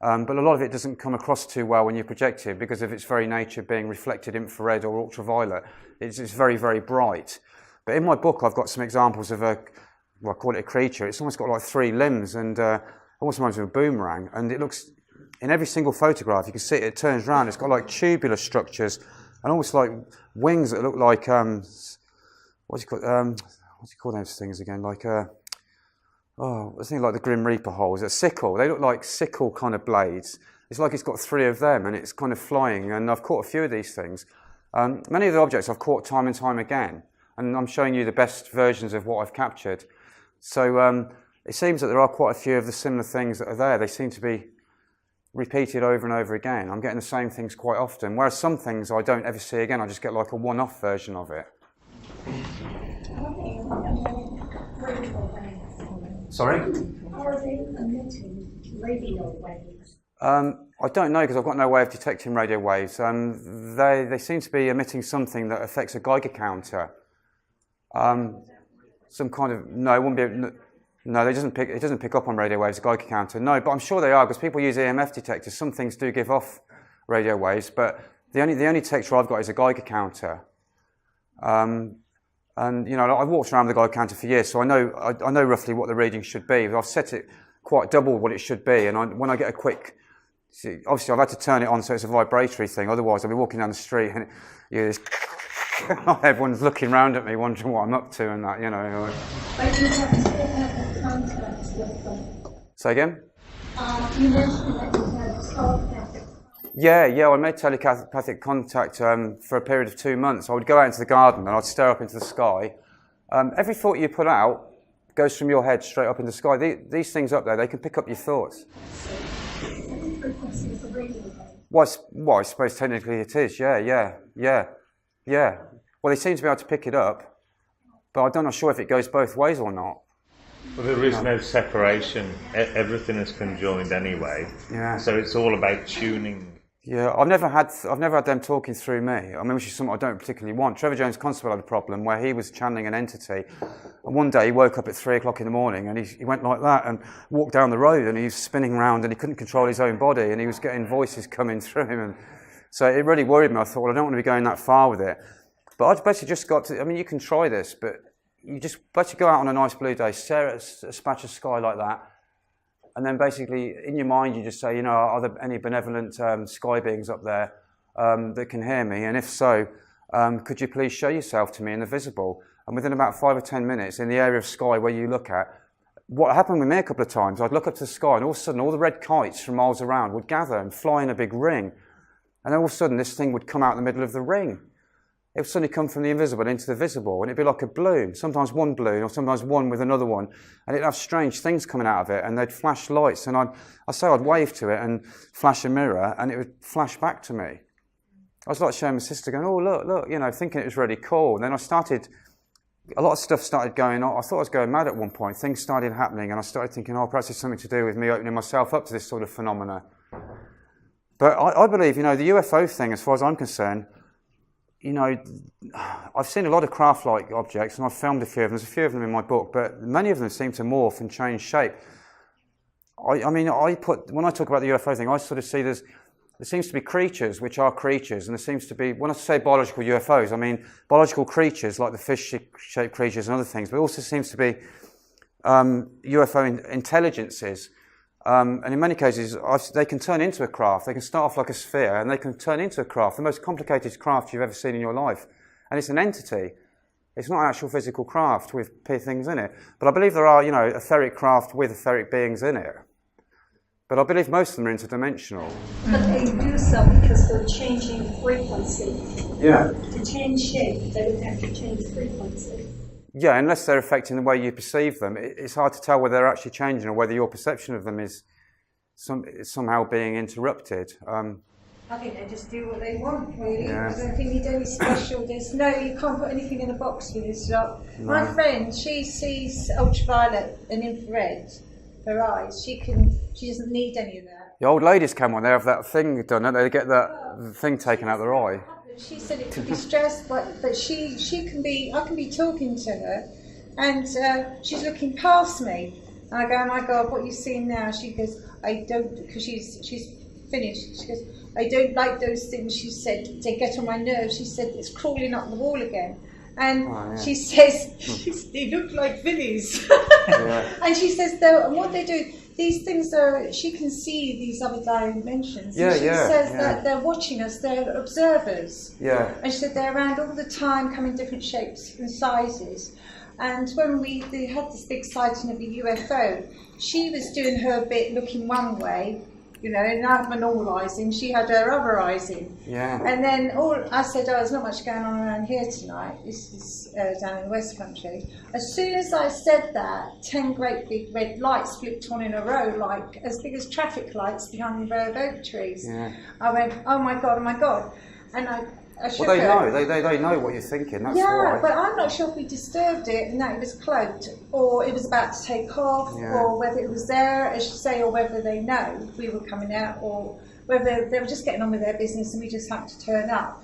But a lot of it doesn't come across too well when you project it because of its very nature being reflected infrared or ultraviolet. It's very, very bright. But in my book, I've got some examples of I call it a creature. It's almost got like 3 limbs and almost reminds me of a boomerang. And it looks, in every single photograph, you can see it turns around. It's got like tubular structures and almost like wings that look like, what do you call those things again? Like, I think like the Grim Reaper holes, a sickle. They look like sickle kind of blades. It's like it's got 3 of them and it's kind of flying. And I've caught a few of these things. Many of the objects I've caught time and time again. And I'm showing you the best versions of what I've captured. So it seems that there are quite a few of the similar things that are there. They seem to be repeated over and over again. I'm getting the same things quite often, whereas some things I don't ever see again. I just get like a one-off version of it. Sorry? How are they emitting radio waves? I don't know because I've got no way of detecting radio waves. They seem to be emitting something that affects a Geiger counter. Some kind of no, it wouldn't be. No, it doesn't pick up on radio waves. A Geiger counter, no, but I'm sure they are because people use EMF detectors. Some things do give off radio waves, but the only detector I've got is a Geiger counter. And you know, I've walked around with the Geiger counter for years, so I know roughly what the reading should be. I've set it quite double what it should be, and when I get a quick, see, obviously I've had to turn it on so it's a vibratory thing. Otherwise, I'll be walking down the street and everyone's looking around at me, wondering what I'm up to, and that, you know. But you have contacts with them. Say again? You mentioned that you had contact. Yeah, I made telepathic contact for a period of 2 months. I would go out into the garden and I'd stare up into the sky. Every thought you put out goes from your head straight up into the sky. These things up there, they can pick up your thoughts. Well, I suppose technically it is, yeah. Well, they seem to be able to pick it up, but I'm not sure if it goes both ways or not. Well, there is no separation. Everything is conjoined anyway. Yeah. So it's all about tuning. Yeah, I've never had them talking through me. I mean, which is something I don't particularly want. Trevor James Constable had a problem where he was channeling an entity, and one day he woke up at 3 o'clock in the morning and he went like that and walked down the road and he was spinning around and he couldn't control his own body and he was getting voices coming through him, and so it really worried me. I thought, well, I don't want to be going that far with it. But I basically just got to, I mean, you can try this, but you just basically go out on a nice blue day, stare at a patch of sky like that, and then basically in your mind you just say, you know, are there any benevolent sky beings up there that can hear me? And if so, could you please show yourself to me in the visible? And within about 5 or 10 minutes, in the area of sky where you look at, what happened with me a couple of times, I'd look up to the sky and all of a sudden all the red kites from miles around would gather and fly in a big ring. And then all of a sudden this thing would come out in the middle of the ring. It would suddenly come from the invisible into the visible, and it'd be like a balloon, sometimes one balloon or sometimes one with another one, and it'd have strange things coming out of it, and they'd flash lights, and I'd wave to it and flash a mirror, and it would flash back to me. I was like showing my sister, going, oh, look, you know, thinking it was really cool. And then a lot of stuff started going on. I thought I was going mad at one point. Things started happening, and I started thinking, oh, perhaps it's something to do with me opening myself up to this sort of phenomena. But I believe, you know, the UFO thing, as far as I'm concerned, you know, I've seen a lot of craft-like objects, and I've filmed a few of them. There's a few of them in my book, but many of them seem to morph and change shape. I mean, when I talk about the UFO thing, I sort of see there seems to be creatures which are creatures, and there seems to be, when I say biological UFOs, I mean biological creatures like the fish-shaped creatures and other things, but it also seems to be UFO intelligences. And in many cases, they can turn into a craft. They can start off like a sphere, and they can turn into a craft, the most complicated craft you've ever seen in your life. And it's an entity. It's not an actual physical craft with things in it. But I believe there are, you know, etheric craft with etheric beings in it. But I believe most of them are interdimensional. But they do so because they're changing frequency. Yeah. To change shape, they would have to change frequency. Yeah, unless they're affecting the way you perceive them. It's hard to tell whether they're actually changing or whether your perception of them is somehow being interrupted. I think they just do what they want, really. Yeah. I don't think you do any special. You can't put anything in a box with this lot. No. My friend, she sees ultraviolet and infrared. Her eyes. She doesn't need any of that. The old ladies come when they have that thing done, don't they? They get that thing taken out their eye. She said it could be stressed, but she can be. I can be talking to her, and she's looking past me. And I go, oh my God, what are you seeing now? She goes, I don't, because she's finished. She goes, I don't like those things. She said they get on my nerves. She said it's crawling up the wall again. And she says, they look like villies. And she says, and what they do, these things are, she can see these other dimensions. Yeah, and she says that they're watching us, they're observers. Yeah. And she said they're around all the time, come in different shapes and sizes. And when we had this big sighting of a UFO, she was doing her bit looking one way, you know, and I had my normal eyes in, she had her other eyes in. Yeah. And then I said, there's not much going on around here tonight. This is down in the West Country. As soon as I said that, 10 great big red lights flipped on in a row, like as big as traffic lights behind a row of oak trees. Yeah. I went, oh my God, oh my God. And Well, they know. They know what you're thinking. That's why. But I'm not sure if we disturbed it and that it was cloaked, or it was about to take off, or whether it was there, I should say, or whether they know we were coming out, or whether they were just getting on with their business and we just had to turn up.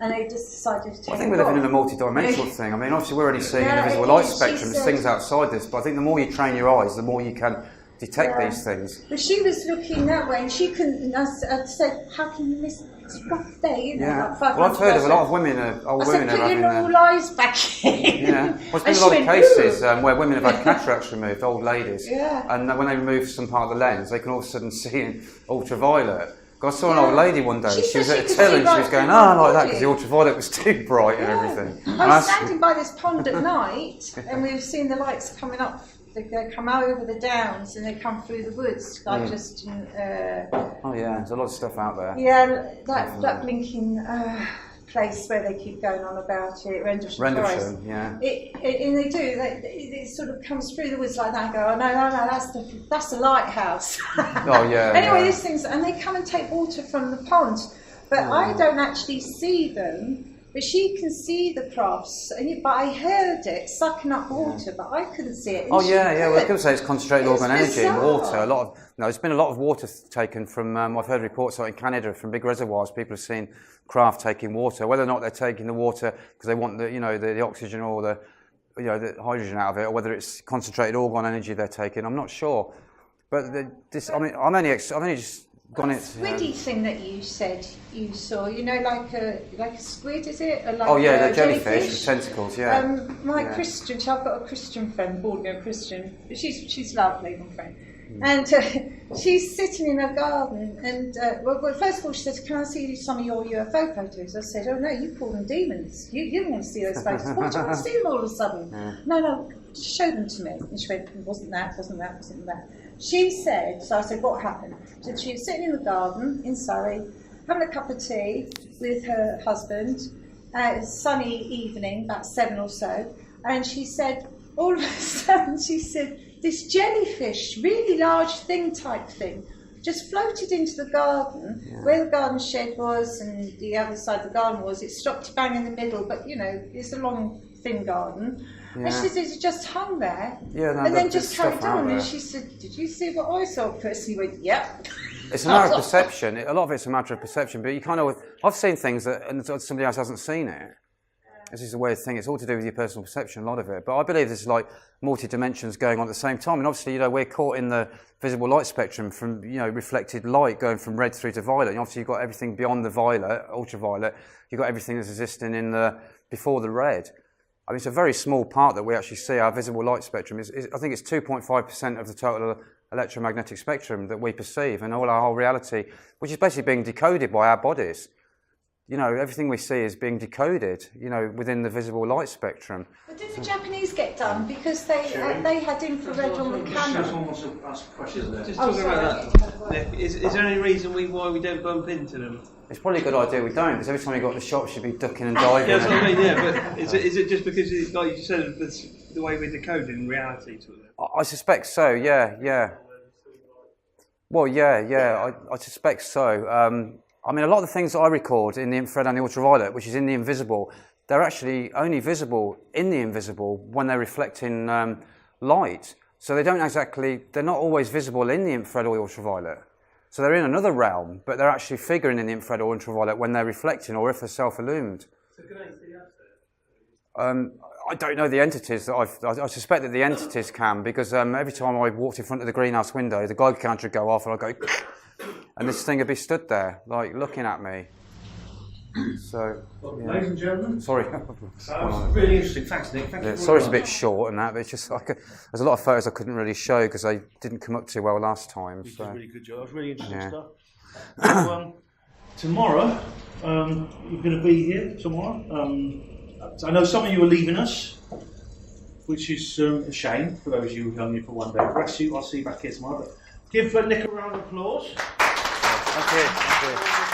And they just decided to take I think we're living in a multi-dimensional thing. I mean, obviously we're already seeing in the visible light spectrum, there's things outside this, but I think the more you train your eyes, the more you can detect these things. But she was looking that way and she couldn't, and I said, how can you miss it's a rough day, you know, like 500 well, I've heard of a lot of women, old women are having their normal eyes back in. Yeah, well, there's been a lot of cases where women have had cataracts removed, old ladies, and when they remove some part of the lens, they can all of a sudden see in ultraviolet. I saw an old lady one day, she was at a till and she was going, like that, because the ultraviolet was too bright and everything. I was standing by this pond at night and we were seeing the lights coming up. They come over the downs and they come through the woods, like just in... oh yeah, there's a lot of stuff out there. Yeah, that blinking place where they keep going on about it, Rendlesham, yeah. And they do, it sort of comes through the woods like that and go, oh no, that's the lighthouse. Oh yeah. Anyway, these things, and they come and take water from the pond, but I don't actually see them. But she can see the crofts, but I heard it sucking up water, but I couldn't see it. Well, I could say it's concentrated organ energy in water. There's been a lot of water taken from. I've heard reports in Canada from big reservoirs. People have seen craft taking water. Whether or not they're taking the water because they want the oxygen or the hydrogen out of it, or whether it's concentrated organ energy they're taking, I'm not sure. But I've only just gone it. Squiddy thing that you said you saw, like a squid, is it? The jellyfish with tentacles, Christian, I've got a Christian friend, born-again Christian, but she's lovely, my friend. And she's sitting in her garden, and first of all she said, "Can I see some of your UFO photos?" I said, "Oh no, you call them demons. You didn't want to see those photos. Why do you want to see them all of a sudden?" No, show them to me. And she went, "Wasn't that? She said, so I said, "What happened?" She said she was sitting in the garden in Surrey, having a cup of tea with her husband. It was a sunny evening, about 7 or so, and she said, all of a sudden, she said, this jellyfish, really large thing type thing, just floated into the garden, where the garden shed was and the other side of the garden was. It stopped bang in the middle, but it's a long, thin garden. And she said it just hung there, and then just carried on. And she said, "Did you see what I saw, Chris?" And he went, "Yep." It's a matter of perception. A lot of it's a matter of perception. But I've seen things and somebody else hasn't seen it. This is a weird thing. It's all to do with your personal perception, a lot of it. But I believe there's like multi-dimensions going on at the same time. And obviously, we're caught in the visible light spectrum from, reflected light going from red through to violet. And obviously, you've got everything beyond the violet, ultraviolet. You've got everything that's existing before the red. I mean, it's a very small part that we actually see. Our visible light spectrum I think it's 2.5% of the total electromagnetic spectrum that we perceive, and all our whole reality, which is basically being decoded by our bodies. Everything we see is being decoded, within the visible light spectrum. But did the Japanese get done? Because they had infrared on the camera. Someone wants to ask a question there. Just talking about that, is there any reason why we don't bump into them? It's probably a good idea we don't, because every time you got to the shop, you'd be ducking and diving. That's what I mean, but is it just because, like you said, the way we're decoding reality to it? I suspect so, yeah. Well, I suspect so. I mean, a lot of the things that I record in the infrared and the ultraviolet, which is in the invisible, they're actually only visible in the invisible when they're reflecting light. So they're not always visible in the infrared or the ultraviolet. So they're in another realm, but they're actually figuring in the infrared or ultraviolet when they're reflecting or if they're self-illumined. So can I see that? I don't know the entities that I suspect that the entities can, because every time I walked in front of the greenhouse window, the Geiger counter would go off and I'd go, and this thing would be stood there, like looking at me. So, ladies and gentlemen, sorry. Really interesting. Thanks, Nick. Thank you. Sorry, it's a bit short and that, but it's just like there's a lot of photos I couldn't really show because they didn't come up too well last time. You did a really good job. It was really interesting stuff. Yeah. So, tomorrow, you're going to be here tomorrow. I know some of you are leaving us, which is a shame for those of you who are here for one day. The rest of you, I'll see you back here tomorrow. But give Nick a round of applause. Thank you.